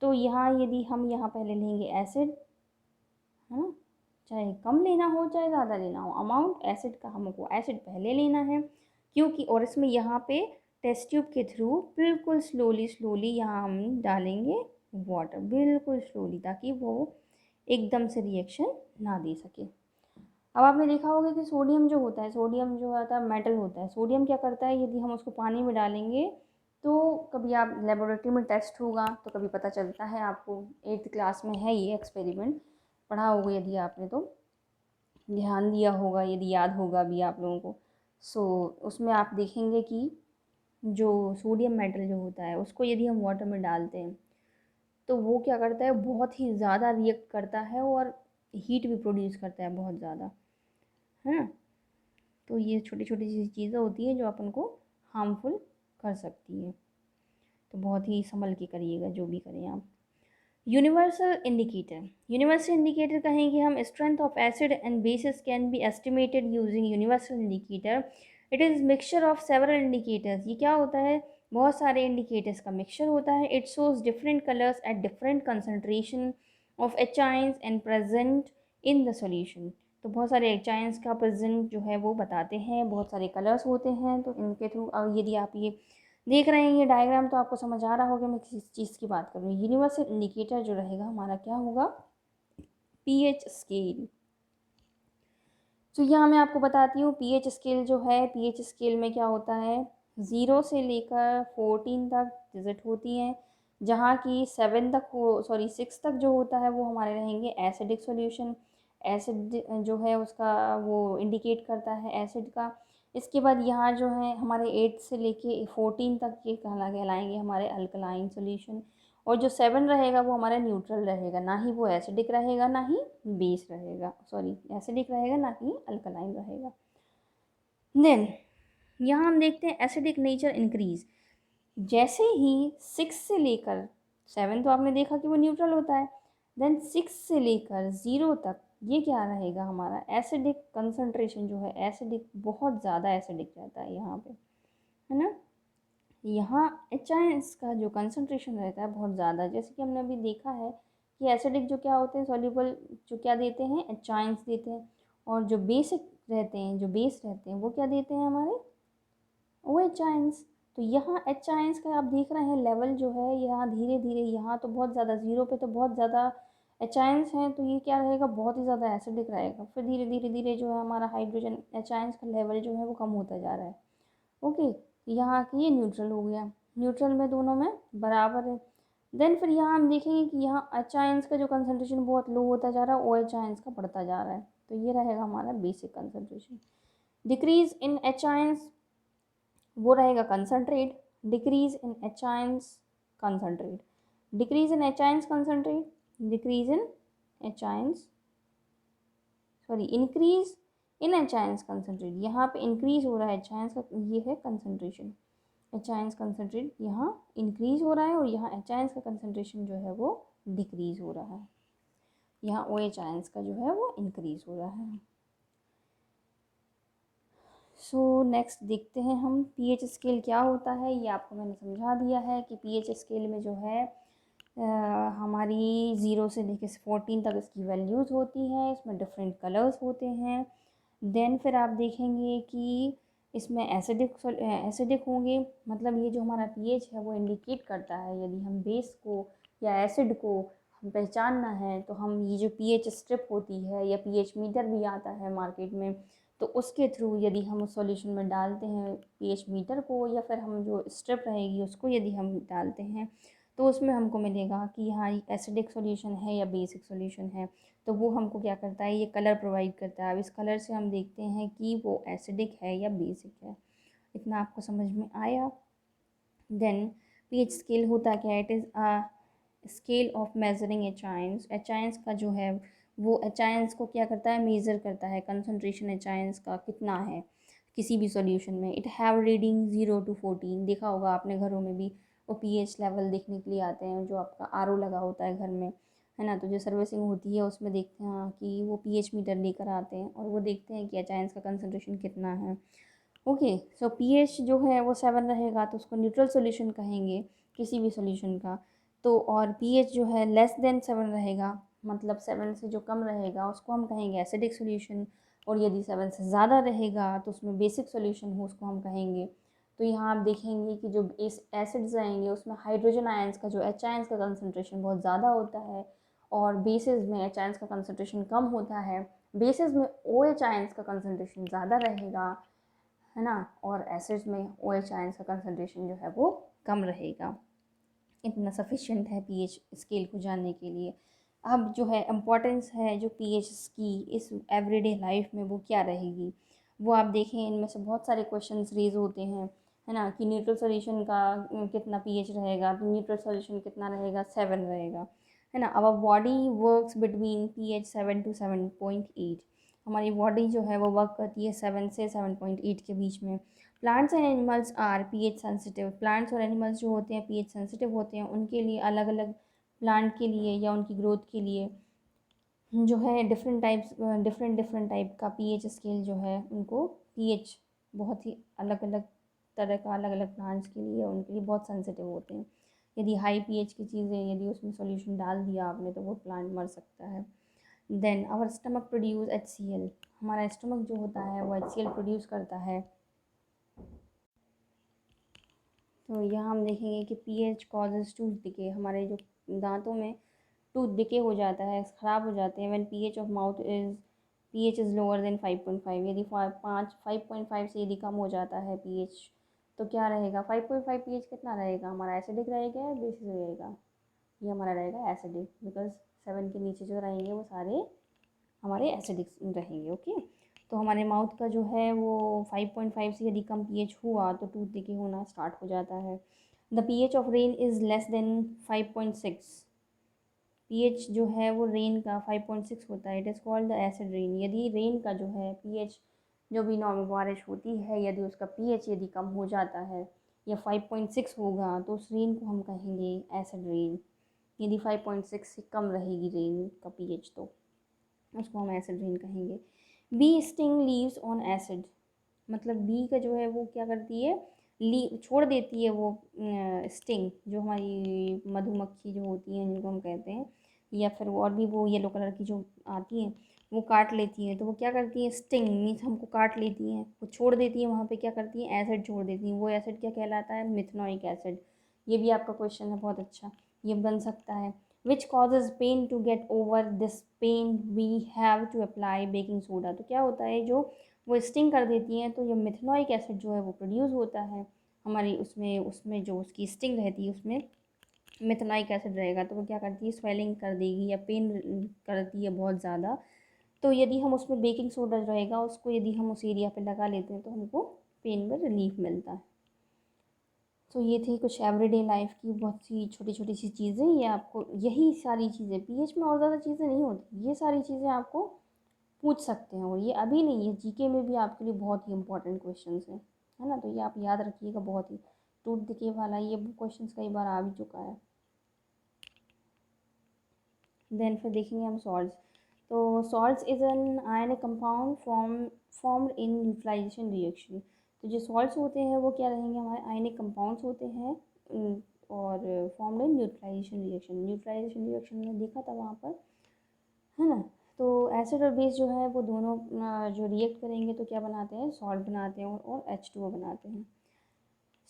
तो यहाँ यदि हम यहाँ पहले लेंगे एसिड, है ना, चाहे कम लेना हो चाहे ज़्यादा लेना हो, अमाउंट एसिड का हमको एसिड पहले लेना है, क्योंकि और इसमें यहाँ पे टेस्ट ट्यूब के थ्रू बिल्कुल स्लोली यहाँ हम डालेंगे वाटर, बिल्कुल स्लोली, ताकि वो एकदम से रिएक्शन ना दे सके। अब आपने देखा होगा कि सोडियम जो होता है, सोडियम जो होता है मेटल होता है, सोडियम क्या करता है, यदि हम उसको पानी में डालेंगे तो कभी आप लेबोरेटरी में टेस्ट होगा तो कभी पता चलता है आपको, 8th क्लास में है ये एक्सपेरिमेंट, पढ़ा होगा यदि आपने तो ध्यान दिया होगा, यदि याद होगा अभी आप लोगों को। सो उसमें आप देखेंगे कि जो सोडियम मेटल जो होता है उसको यदि हम वाटर में डालते हैं तो वो क्या करता है, बहुत ही ज़्यादा रिएक्ट करता है और हीट भी प्रोड्यूस करता है बहुत ज़्यादा, है ना। तो ये छोटी छोटी सी चीज़ें होती हैं जो अपन को हार्मफुल कर सकती है, तो बहुत ही संभल के करिएगा जो भी करें आप। यूनिवर्सल इंडिकेटर कहेंगे हम, strength of acid and basis can be estimated using universal indicator. It is mixture of several indicators. ये क्या होता है, बहुत सारे इंडिकेटर्स का मिक्सचर होता है। It shows different colours at different concentration of H ions and present in the solution. तो बहुत सारे एच आयंस का प्रेजेंट जो है वो बताते हैं, बहुत सारे कलर्स होते हैं, तो इनके थ्रू यदि आप ये देख रहे हैं ये डायग्राम तो आपको समझ आ रहा होगा मैं किस चीज़ की बात कर रही हूँ। यूनिवर्सल इंडिकेटर जो रहेगा हमारा क्या होगा, पीएच स्केल। तो यहाँ मैं आपको बताती हूँ पीएच स्केल जो है, पीएच स्केल में क्या होता है, 0 से लेकर 14 तक डिजिट होती हैं, जहाँ की 7 तक हो, सॉरी 6 तक जो होता है वो हमारे रहेंगे एसिडिक सॉल्यूशन। एसिड जो है उसका वो इंडिकेट करता है एसिड का। इसके बाद यहाँ जो है हमारे 8 से लेके 14 तक ये कहलाएंगे हमारे अल्कलाइन सॉल्यूशन। और जो 7 रहेगा वो हमारा न्यूट्रल रहेगा, ना ही वो एसिडिक रहेगा ना ही बेस रहेगा, सॉरी एसिडिक रहेगा ना ही अल्कलाइन रहेगा। देन यहाँ हम देखते हैं एसिडिक नेचर इंक्रीज, जैसे ही 6 से लेकर 7 तो आपने देखा कि वो न्यूट्रल होता है, देन 6 से लेकर 0 तक ये क्या रहेगा हमारा एसिडिक कंसंट्रेशन जो है, एसिडिक बहुत ज़्यादा एसिडिक रहता है यहाँ पे, है ना। यहाँ एच आयंस का जो कंसंट्रेशन रहता है बहुत ज़्यादा, जैसे कि हमने अभी देखा है कि एसिडिक जो क्या होते हैं, सॉल्युबल जो क्या देते हैं, एच आयंस देते हैं, और जो बेसिक रहते हैं, जो बेस रहते हैं वो क्या देते हैं हमारे, ओ एच आयंस। तो यहाँ एच आयंस का आप देख रहे हैं लेवल जो है, यहाँ धीरे धीरे यहाँ तो बहुत ज़्यादा 0 पे तो बहुत ज़्यादा एच आयंस हैं तो ये क्या रहेगा, बहुत ही ज़्यादा एसिडिक रहेगा। फिर धीरे धीरे धीरे जो है हमारा हाइड्रोजन एच आयंस का लेवल जो है वो कम होता जा रहा है। ओके, यहाँ की ये न्यूट्रल हो गया, न्यूट्रल में दोनों में बराबर है। देन फिर यहाँ हम देखेंगे कि यहाँ एच आयंस का जो कंसनट्रेशन बहुत लो होता जा रहा है, ओ एच आयंस का बढ़ता जा रहा है। तो ये रहेगा हमारा basic concentration. Decrease in H ions वो रहेगा concentrate, decrease in H ions concentrate, decrease in H ions concentrate, decrease in H ions sorry increase in H ions concentrate. यहाँ पे इंक्रीज हो रहा है एच आयंस का, ये है कंसनट्रेशन, एच आयंस कंसनट्रेट यहाँ इंक्रीज हो रहा है और यहाँ एच आयंस का कंसनट्रेशन जो है वो डिक्रीज हो रहा है। यहाँ ओ एच आयंस का जो है वो इंक्रीज हो रहा है। सो नेक्स्ट देखते हैं हम पीएच स्केल क्या होता है। ये आपको मैंने समझा दिया है कि पीएच स्केल में जो है हमारी 0 से लेकर 14 तक इसकी वैल्यूज़ होती हैं। इसमें डिफरेंट कलर्स होते हैं। देन फिर आप देखेंगे कि इसमें एसिडिक होंगे, मतलब ये जो हमारा पीएच है वो इंडिकेट करता है, यदि हम बेस को या एसिड को हम पहचानना है तो हम ये जो पीएच स्ट्रिप होती है या पीएच मीटर भी आता है मार्केट में, तो उसके थ्रू यदि हम उस सॉल्यूशन में डालते हैं पीएच मीटर को, या फिर हम जो स्ट्रिप रहेगी उसको यदि हम डालते हैं, तो उसमें हमको मिलेगा कि हाँ एसिडिक सॉल्यूशन है या बेसिक सॉल्यूशन है। तो वो हमको क्या करता है, ये कलर प्रोवाइड करता है। अब इस कलर से हम देखते हैं कि वो एसिडिक है या बेसिक है। इतना आपको समझ में आया। देन पीएच स्केल होता क्या है, it is a scale of measuring H ions. H ions का जो है वो एच आयंस को क्या करता है, मेज़र करता है, कंसनट्रेशन एच आयंस का कितना है किसी भी सॉल्यूशन में। It have reading 0 to 14। देखा होगा आपने घरों में भी, वो पीएच लेवल देखने के लिए आते हैं, जो आपका आरओ लगा होता है घर में, है ना, तो जो सर्विसिंग होती है उसमें देखते हैं कि वो पीएच मीटर लेकर आते हैं और वो देखते हैं कि एच आयंस का कंसनट्रेशन कितना है। ओके, सो पीएच जो है वो 7 रहेगा तो उसको न्यूट्रल सॉल्यूशन कहेंगे किसी भी सॉल्यूशन का। तो और पीएच जो है लेस देन 7 रहेगा, मतलब 7 से जो कम रहेगा उसको हम कहेंगे एसिडिक सॉल्यूशन, और यदि 7 से ज़्यादा रहेगा तो उसमें बेसिक सॉल्यूशन हो उसको हम कहेंगे। तो यहाँ आप देखेंगे कि जो इस एसिड्स रहेंगे उसमें हाइड्रोजन आयंस का जो एच आयंस का कंसनट्रेशन बहुत ज़्यादा होता है और बेसिस में एच आयंस का कंसनट्रेशन कम होता है। बेसिस में ओ एच आयंस का कंसनट्रेशन ज़्यादा रहेगा, है ना, और एसिड्स में ओ एच आयंस का कंसनट्रेशन जो है वो कम रहेगा। इतना सफिशिएंट है पीएच स्केल को जानने के लिए। अब जो है इम्पोर्टेंस है जो पीएच की इस एवरीडे लाइफ में वो क्या रहेगी, वो आप देखें इनमें से बहुत सारे क्वेश्चंस रेज होते हैं, है ना, कि न्यूट्रल सॉल्यूशन का कितना पीएच रहेगा, तो न्यूट्रल सॉल्यूशन कितना रहेगा, 7 रहेगा, है ना। अब body works between pH 7 to 7.8। हमारी बॉडी जो है वो वर्क करती है 7 से 7.8 के बीच में। Plants and animals are pH sensitive. Plants और एनिमल्स जो होते हैं पीएच सेंसिटिव होते हैं, उनके लिए अलग अलग प्लांट के लिए या उनकी ग्रोथ के लिए जो है डिफरेंट डिफरेंट टाइप का पीएच स्केल जो है उनको पीएच बहुत ही अलग अलग तरह का, अलग अलग प्लांट्स के लिए उनके लिए बहुत सेंसिटिव होते हैं। यदि हाई पीएच की चीज़ें यदि उसमें सॉल्यूशन डाल दिया आपने तो वो प्लांट मर सकता है। Then our stomach produce HCl। हमारा स्टमक जो होता है वो HCl प्रोड्यूस करता है। तो यहाँ हम देखेंगे कि पीएच कॉजेज टूथ डिके। हमारे जो दांतों में टूथ डिके हो जाता है, ख़राब हो जाते हैं। When pH is lower than 5.5। यदि 5.5 से यदि कम हो जाता है पीएच तो क्या रहेगा, 5.5 पीएच कितना रहेगा हमारा, एसिडिक रहेगा या बेसिक रहेगा, ये हमारा रहेगा एसिडिक, बिकॉज 7 के नीचे जो रहेंगे वो सारे हमारे एसिडिक रहेंगे। ओके, तो हमारे माउथ का जो है वो 5.5 से यदि कम पीएच हुआ तो टूथ डिके होना स्टार्ट हो जाता है। The pH of rain is less than 5.6। PH जो है वो रेन का 5.6 होता है, it is called the acid rain. यदि रेन का जो है पीएच, जो भी नॉर्मल बारिश होती है, यदि उसका पीएच यदि कम हो जाता है या 5.6 होगा तो उस रेन को हम कहेंगे एसिड रेन। यदि 5.6 से कम रहेगी रेन का पीएच तो उसको हम एसिड रेन कहेंगे। Bee sting leaves on acid. मतलब बी का जो है वो क्या करती है, छोड़ देती है वो स्टिंग, जो हमारी मधुमक्खी जो होती हैं जिनको हम कहते हैं, या फिर और भी वो येलो कलर की जो आती हैं वो काट लेती हैं। तो वो क्या करती हैं, स्टिंग मीन्स हमको काट लेती हैं, वो छोड़ देती हैं, वहाँ पे क्या करती हैं, एसिड छोड़ देती हैं। वो एसिड क्या कहलाता है, मिथनोइक एसिड। ये भी आपका क्वेश्चन है बहुत अच्छा, ये बन सकता है। Which causes pain to get over this pain we have to apply baking soda. तो क्या होता है, जो वो स्टिंग कर देती हैं तो जो मिथेनॉइक एसिड जो है वो प्रोड्यूस होता है हमारी उसमें उसमें जो उसकी स्टिंग रहती है उसमें मिथेनॉइक एसिड रहेगा, तो वो क्या करती है, स्वेलिंग कर देगी या पेन करती है बहुत ज़्यादा। तो यदि हम उसमें बेकिंग सोडा रहेगा उसको यदि हम उस एरिया पे लगा लेते हैं तो हमको पेन में रिलीफ मिलता है। तो ये थी कुछ एवरीडे लाइफ की बहुत सी छोटी छोटी सी चीज़ें, ये आपको यही सारी चीज़ें पीएच में और ज़्यादा चीज़ें नहीं होती, ये सारी चीज़ें आपको पूछ सकते हैं और ये अभी नहीं है, जीके में भी आपके लिए बहुत ही इंपॉर्टेंट क्वेश्चन है ना। तो ये आप याद रखिएगा, बहुत ही टूट दिखे वाला ये क्वेश्चन कई बार आ भी चुका है। देन फिर देखेंगे हम सॉल्ट्स। तो salts is an ionic compound formed in neutralization reaction. तो जो सॉल्ट्स होते हैं वो क्या रहेंगे, हमारे आयनिक कंपाउंड्स होते हैं और formed in neutralization reaction. Neutralisation reaction में देखा था वहाँ पर, है ना। तो एसिड और बेस जो है वो दोनों जो रिएक्ट करेंगे तो क्या बनाते हैं, सॉल्ट बनाते हैं और H2O बनाते हैं।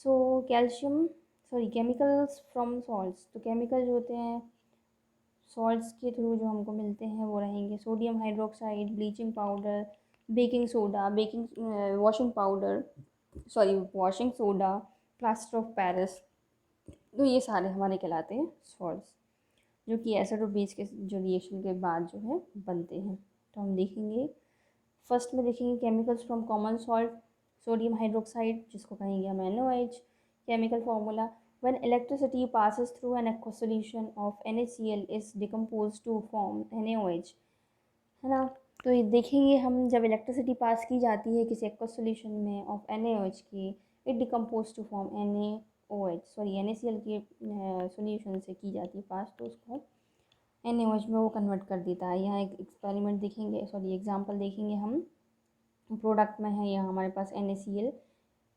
So calcium sorry chemicals from salts. तो केमिकल जो होते हैं सॉल्ट्स के थ्रू जो हमको मिलते हैं वो रहेंगे sodium hydroxide, bleaching powder, baking soda, washing soda, plaster of Paris. तो ये सारे हमारे कहलाते हैं सॉल्ट्स, जो कि एसिड और बेस के जो रिएक्शन के बाद जो है बनते हैं। तो हम देखेंगे, फर्स्ट में देखेंगे chemicals from common salt, sodium hydroxide जिसको कहेंगे हम NaOH। Chemical formula, when electricity passes through an aqueous solution of NaCl is decomposed to form NaOH, है ना। तो ये देखेंगे हम, जब इलेक्ट्रिसिटी पास की जाती है किसी एक्वस सॉल्यूशन में ऑफ NaOH की, it decompose to form NaCl के सॉल्यूशन से की जाती है पास, तो उसको NaOH में वो कन्वर्ट कर देता है। यहाँ एक एक्सपेरिमेंट देखेंगे, एग्जांपल देखेंगे हम। प्रोडक्ट में है यहाँ हमारे पास NaCl,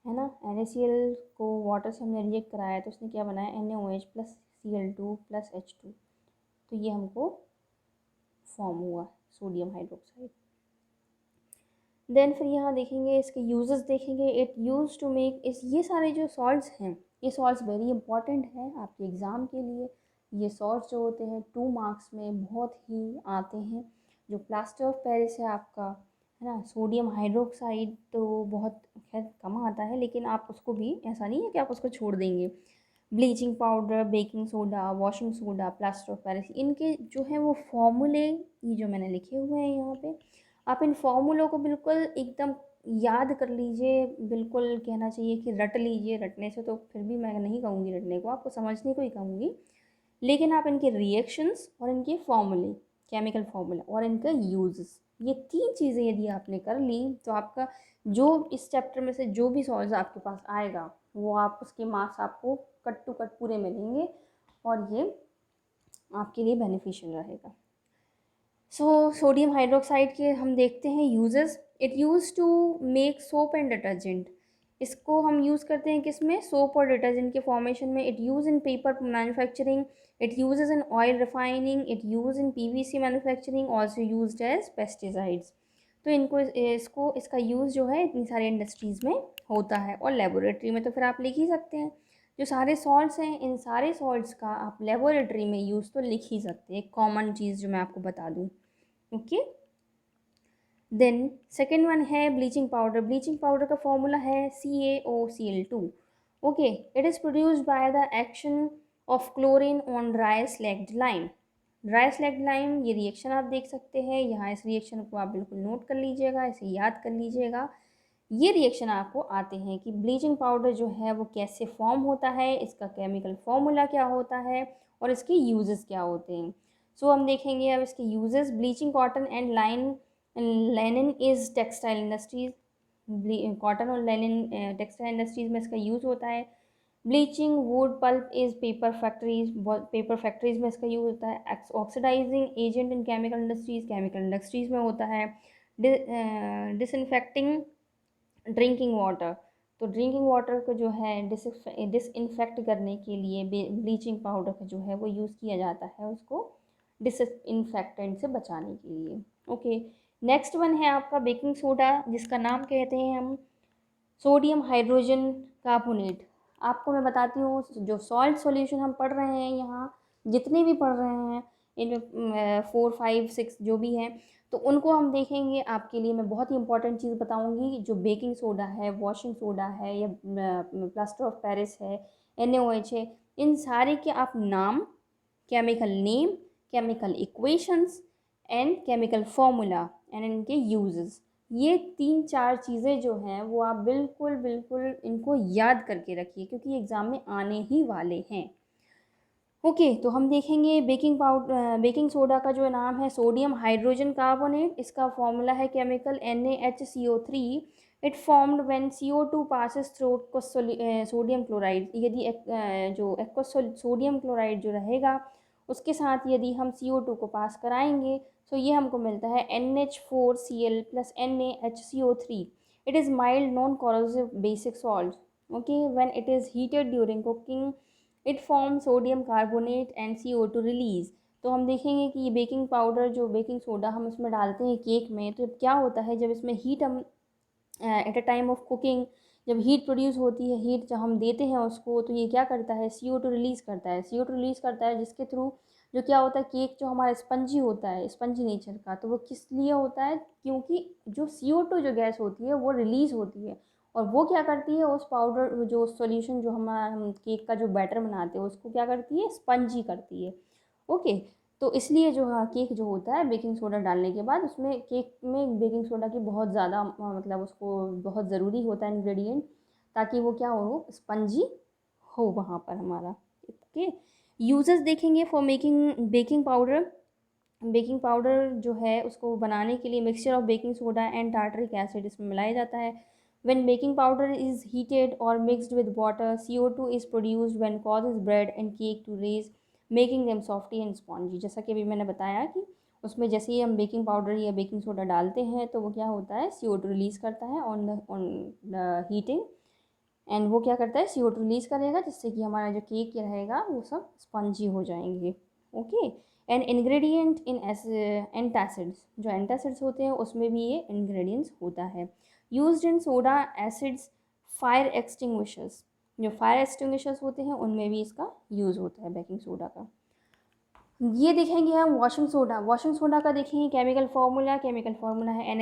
है ना। NaCl को वाटर से हमने रिएक्ट कराया तो उसने क्या बनाया, NaOH plus Cl2 plus H2। तो ये हमको फॉर्म हुआ सोडियम हाइड्रोक्साइड। देन फिर यहाँ देखेंगे इसके यूजेस देखेंगे, इट यूज टू मेक इस, ये सारे जो सॉल्ट्स हैं ये सॉल्ट्स वेरी इंपॉर्टेंट हैं आपके एग्ज़ाम के लिए। ये सॉल्ट्स जो होते हैं 2 मार्क्स में बहुत ही आते हैं। जो प्लास्टर ऑफ पेरिस है आपका, है ना, सोडियम हाइड्रोक्साइड तो बहुत खैर कम आता है, लेकिन आप उसको भी ऐसा नहीं है कि आप उसको छोड़ देंगे। Bleaching powder, baking soda, washing soda, plaster of Paris, इनके जो है वो फॉर्मूले ये जो मैंने लिखे हुए हैं यहाँ पे, आप इन फॉर्मूलों को बिल्कुल एकदम याद कर लीजिए, बिल्कुल कहना चाहिए कि रट लीजिए। रटने से तो फिर भी मैं नहीं कहूँगी रटने को, आपको समझने को ही कहूँगी। लेकिन आप इनके रिएक्शंस और इनके फॉर्मूले, केमिकल फार्मूला और इनका यूजेस, ये 3 चीज़ें यदि आपने कर ली तो आपका जो इस चैप्टर में से जो भी सॉल्व आपके पास आएगा वो आप उसके मार्क्स आपको कट टू कट पूरे मिलेंगे और ये आपके लिए बेनिफिशियल रहेगा। सोडियम हाइड्रोक्साइड के हम देखते हैं uses. It use to make soap and detergent. इसको हम यूज़ करते हैं किस में, सोप और डिटर्जेंट के फॉर्मेशन में। It use in paper manufacturing, it uses in oil refining, it use in PVC manufacturing, also used as pesticides. तो इसका यूज़ जो है इतनी सारी इंडस्ट्रीज़ में होता है और लेबोरेटरी में तो फिर आप लिख ही सकते हैं। जो सारे सॉल्ट्स हैं इन सारे सॉल्ट्स का आप लेबोरेटरी में यूज़ तो लिख ही सकते हैं। एक कॉमन चीज़ जो मैं आपको बता दूँ, ओके। देन सेकेंड वन है ब्लीचिंग पाउडर। ब्लीचिंग पाउडर का फॉर्मूला है CaOCl2। Okay, it is produced by the action of chlorine on dry slagged lime. Dry slagged lime, ये रिएक्शन आप देख सकते हैं यहाँ। इस रिएक्शन को आप बिल्कुल नोट कर लीजिएगा, इसे याद कर लीजिएगा। ये रिएक्शन आपको आते हैं कि ब्लीचिंग पाउडर जो है वो कैसे फॉर्म होता है, इसका केमिकल फॉर्मूला क्या होता है और इसके यूजेस क्या होते हैं। सो हम देखेंगे अब इसके uses. Bleaching cotton and linen is textile industries. Cotton और लेनिन टेक्सटाइल इंडस्ट्रीज़ में इसका यूज़ होता है। Bleaching wood pulp is paper factories में इसका यूज़ होता है। Oxidizing agent in chemical industries में होता है। डिसइंफेक्टिंग ड्रिंकिंग वाटर, तो ड्रिंकिंग वाटर को जो है डिसइंफेक्ट करने के लिए ब्लीचिंग पाउडर का जो है वो यूज़ किया जाता है, उसको डिसइंफेक्टेंट से बचाने के लिए। ओके, नेक्स्ट वन है आपका बेकिंग सोडा, जिसका नाम कहते हैं हम सोडियम हाइड्रोजन कार्बोनेट। आपको मैं बताती हूँ, जो सॉल्ट सॉल्यूशन हम पढ़ रहे हैं यहाँ जितने भी पढ़ रहे हैं इन 4, 5, 6 जो भी हैं, तो उनको हम देखेंगे। आपके लिए मैं बहुत ही इंपॉर्टेंट चीज़ बताऊंगी, जो बेकिंग सोडा है, वॉशिंग सोडा है, या प्लास्टर ऑफ पेरिस है, NaOH है, इन सारे के आप नाम, chemical name, chemical equations and chemical formula and इनके यूजेस, ये 3-4 चीज़ें जो हैं वो आप बिल्कुल बिल्कुल इनको याद करके रखिए, क्योंकि एग्ज़ाम में आने ही वाले हैं। ओके, तो हम देखेंगे बेकिंग सोडा का जो नाम है सोडियम हाइड्रोजन कार्बोनेट, इसका फॉर्मूला है chemical NaHCO3। It formed when CO2 passes through sodium chloride. यदि जो एक्वस सोडियम क्लोराइड जो रहेगा उसके साथ यदि हम CO2 को पास कराएंगे, तो ये हमको मिलता है NH4Cl plus NaHCO3। It is mild non corrosive basic salt. Okay, when it is heated during cooking it form sodium carbonate and CO2 release. तो हम देखेंगे कि ये बेकिंग पाउडर, जो बेकिंग सोडा हम इसमें डालते हैं केक में, तो क्या होता है जब इसमें हीट हम at a time of cooking, जब हीट प्रोड्यूस होती है, हीट जब हम देते हैं उसको, तो ये क्या करता है, CO2 रिलीज़ करता है। CO2 रिलीज़ करता है जिसके थ्रू जो क्या होता है, केक जो हमारा स्पंजी होता है, स्पंजी नेचर का, तो वो किस लिए होता है, क्योंकि जो CO2 जो गैस होती है वो रिलीज़ होती है, और वो क्या करती है, उस पाउडर जो सॉल्यूशन जो हम केक का जो बैटर बनाते हैं उसको क्या करती है, स्पंजी करती है। ओके, तो इसलिए जो हाँ केक जो होता है बेकिंग सोडा डालने के बाद, उसमें केक में बेकिंग सोडा की बहुत ज़्यादा मतलब उसको बहुत ज़रूरी होता है इंग्रेडिएंट, ताकि वो क्या हो, स्पंजी हो वहाँ पर हमारा। ओके, यूजेस देखेंगे for making baking powder. Baking powder जो है उसको बनाने के लिए mixture of baking soda and tartaric acid इसमें मिलाया जाता है। When baking powder is heated और mixed with water, CO2 is produced when causes bread and cake to raise, making them softy and spongy. जैसा कि अभी मैंने बताया कि उसमें जैसे ही हम बेकिंग पाउडर या बेकिंग सोडा डालते हैं, तो वो क्या होता है, CO2 रिलीज़ करता है ऑन द हीटिंग, एंड वो क्या करता है, CO2 रिलीज़ करेगा, जिससे कि हमारा जो केक रहेगा वो सब स्पंजी हो जाएंगे। Okay, and ingredient in antacids, जो एंटासिड्स होते हैं उसमें भी ये इंग्रेडिएंट्स होता है। Used in soda acids fire extinguishers, जो फायर एक्सटिंग्विशर्स होते हैं उनमें भी इसका यूज़ होता है बेकिंग सोडा का। ये देखेंगे हम वॉशिंग सोडा। वॉशिंग सोडा का देखेंगे केमिकल फार्मूला है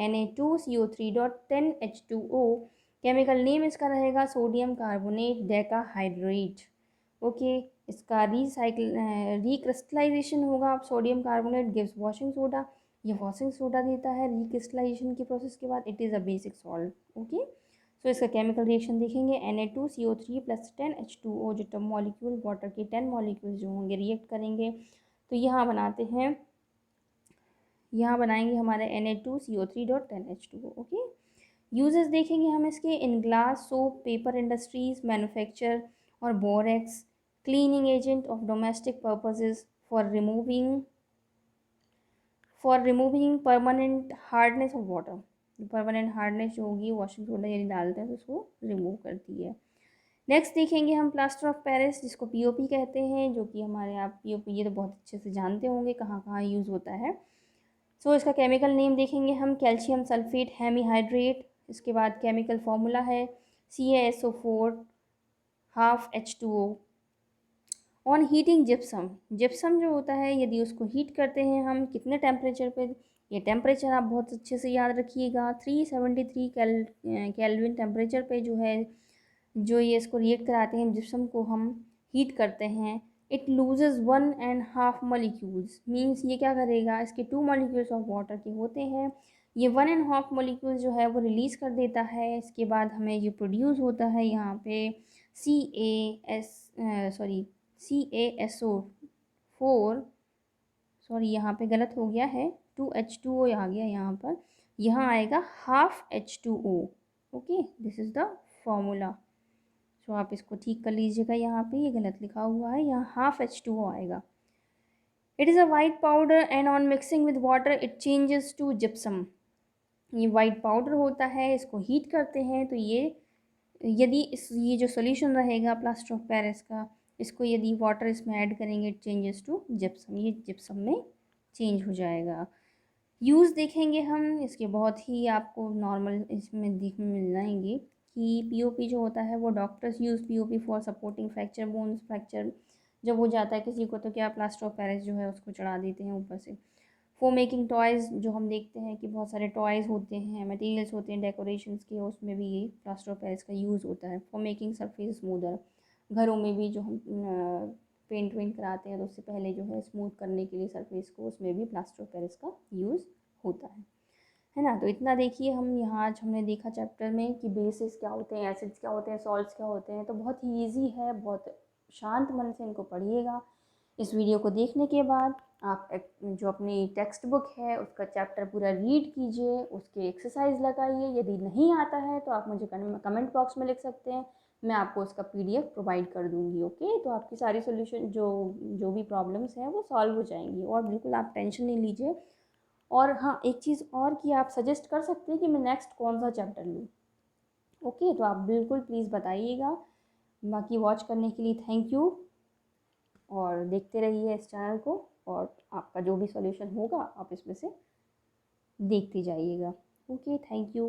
Na2CO3.10H2O। केमिकल नेम इसका रहेगा सोडियम कार्बोनेट डेकाहाइड्रेट। ओके, इसका रिक्रिस्टलाइजेशन होगा, आप sodium carbonate gives washing soda, ये वॉशिंग सोडा देता है रिक्रिस्टलाइजेशन की प्रोसेस के बाद। It is a basic salt. Okay, so इसका केमिकल रिएक्शन देखेंगे Na2CO3 प्लस 10H2O, जो टर्म मॉलिक्यूल वाटर के 10 मॉलिक्यूल्स जो होंगे रिएक्ट करेंगे, तो यहाँ बनाते हैं, यहाँ बनाएंगे हमारे Na2CO3.10H2O। ओके, यूजेस देखेंगे हम इसके in glass, soap, paper industries, manufacture और borax, cleaning agent of domestic purposes, for removing permanent hardness of water. Permanent hardness जो होगी वॉशिंग सोडा यदि डालते हैं तो उसको रिमूव करती है। नेक्स्ट देखेंगे हम प्लास्टर ऑफ पेरिस, जिसको POP कहते हैं, जो कि हमारे आप POP ये तो बहुत अच्छे से जानते होंगे कहाँ कहाँ यूज़ होता है। सो इसका केमिकल नेम देखेंगे हम कैल्शियम सल्फेट हेमीहाइड्रेट। इसके बाद केमिकल फार्मूला है CaSO4 half H2O। On heating gypsum, gypsum जो होता है यदि उसको हीट करते हैं हम कितने टेम्परेचर पे, ये टेम्परेचर आप बहुत अच्छे से याद रखिएगा, 373 केल्विन टेम्परेचर पे जो है, जो ये इसको रिएक्ट कराते हैं, जिप्सम को हम हीट करते हैं, इट लूजेज 1.5 मॉलिक्यूल्स। मीन्स ये क्या करेगा, इसके 2 मॉलिक्यूल्स ऑफ वाटर के होते हैं, ये 1.5 मॉलिक्यूल्स जो है वो रिलीज़ कर देता है। इसके बाद हमें ये प्रोड्यूस होता है यहाँ पे CaSO4, सॉरी यहाँ पे गलत हो गया है, 2H2O आ गया यहाँ पर, यहाँ आएगा half H2O। Okay, this is the formula. So आप इसको ठीक कर लीजिएगा, यहाँ पे ये गलत लिखा हुआ है, यहाँ हाफ H2O आएगा। It is a white powder and on mixing with water it changes to gypsum. ये वाइट पाउडर होता है, इसको हीट करते हैं तो ये यदि ये जो सोल्यूशन रहेगा प्लास्टर ऑफ पेरिस का, इसको यदि वाटर इसमें ऐड करेंगे इट चेंजेस टू जिप्सम, ये जिप्सम में चेंज हो जाएगा। यूज़ देखेंगे हम इसके, बहुत ही आपको नॉर्मल इसमें देखने मिल जाएंगे कि POP जो होता है वो doctors use POP for supporting fracture bones, fracture जब हो जाता है किसी को तो क्या प्लास्टर ऑफ पेरिस जो है उसको चढ़ा देते हैं ऊपर से। फॉर मेकिंग टॉयज़ जो हम देखते हैं कि बहुत सारे टॉयज़ होते हैं, मटेरियल्स होते हैं डेकोरेशंस के, उसमें भी ये प्लास्टर ऑफ पेरिस का यूज़ होता है। फॉर मेकिंग सरफेस स्मूदर, घरों में भी जो हम पेंट वेंट कराते हैं तो उससे पहले जो है स्मूथ करने के लिए सरफेस को, उसमें भी प्लास्टर ऑफ पेरिस का यूज़ होता है ना। तो इतना देखिए हम यहाँ आज हमने देखा चैप्टर में कि बेसिस क्या होते हैं, एसिड्स क्या होते हैं, सॉल्ट्स क्या होते हैं। तो बहुत ही ईजी है, बहुत शांत मन से इनको पढ़िएगा। इस वीडियो को देखने के बाद आप जो अपनी टेक्स्ट बुक है उसका चैप्टर पूरा रीड कीजिए, उसके एक्सरसाइज लगाइए। यदि नहीं आता है तो आप मुझे कमेंट बॉक्स में लिख सकते हैं, मैं आपको उसका PDF प्रोवाइड कर दूँगी। ओके, तो आपकी सारी सोल्यूशन जो जो भी प्रॉब्लम्स हैं वो सॉल्व हो जाएंगी, और बिल्कुल आप टेंशन नहीं लीजिए। और हाँ, एक चीज़ और कि आप सजेस्ट कर सकते हैं कि मैं नेक्स्ट कौन सा चैप्टर लूँ। ओके, तो आप बिल्कुल प्लीज़ बताइएगा। बाकी वॉच करने के लिए थैंक यू, और देखते रहिए इस चैनल को, और आपका जो भी सॉल्यूशन होगा आप इसमें से देखते जाइएगा। Okay, thank you.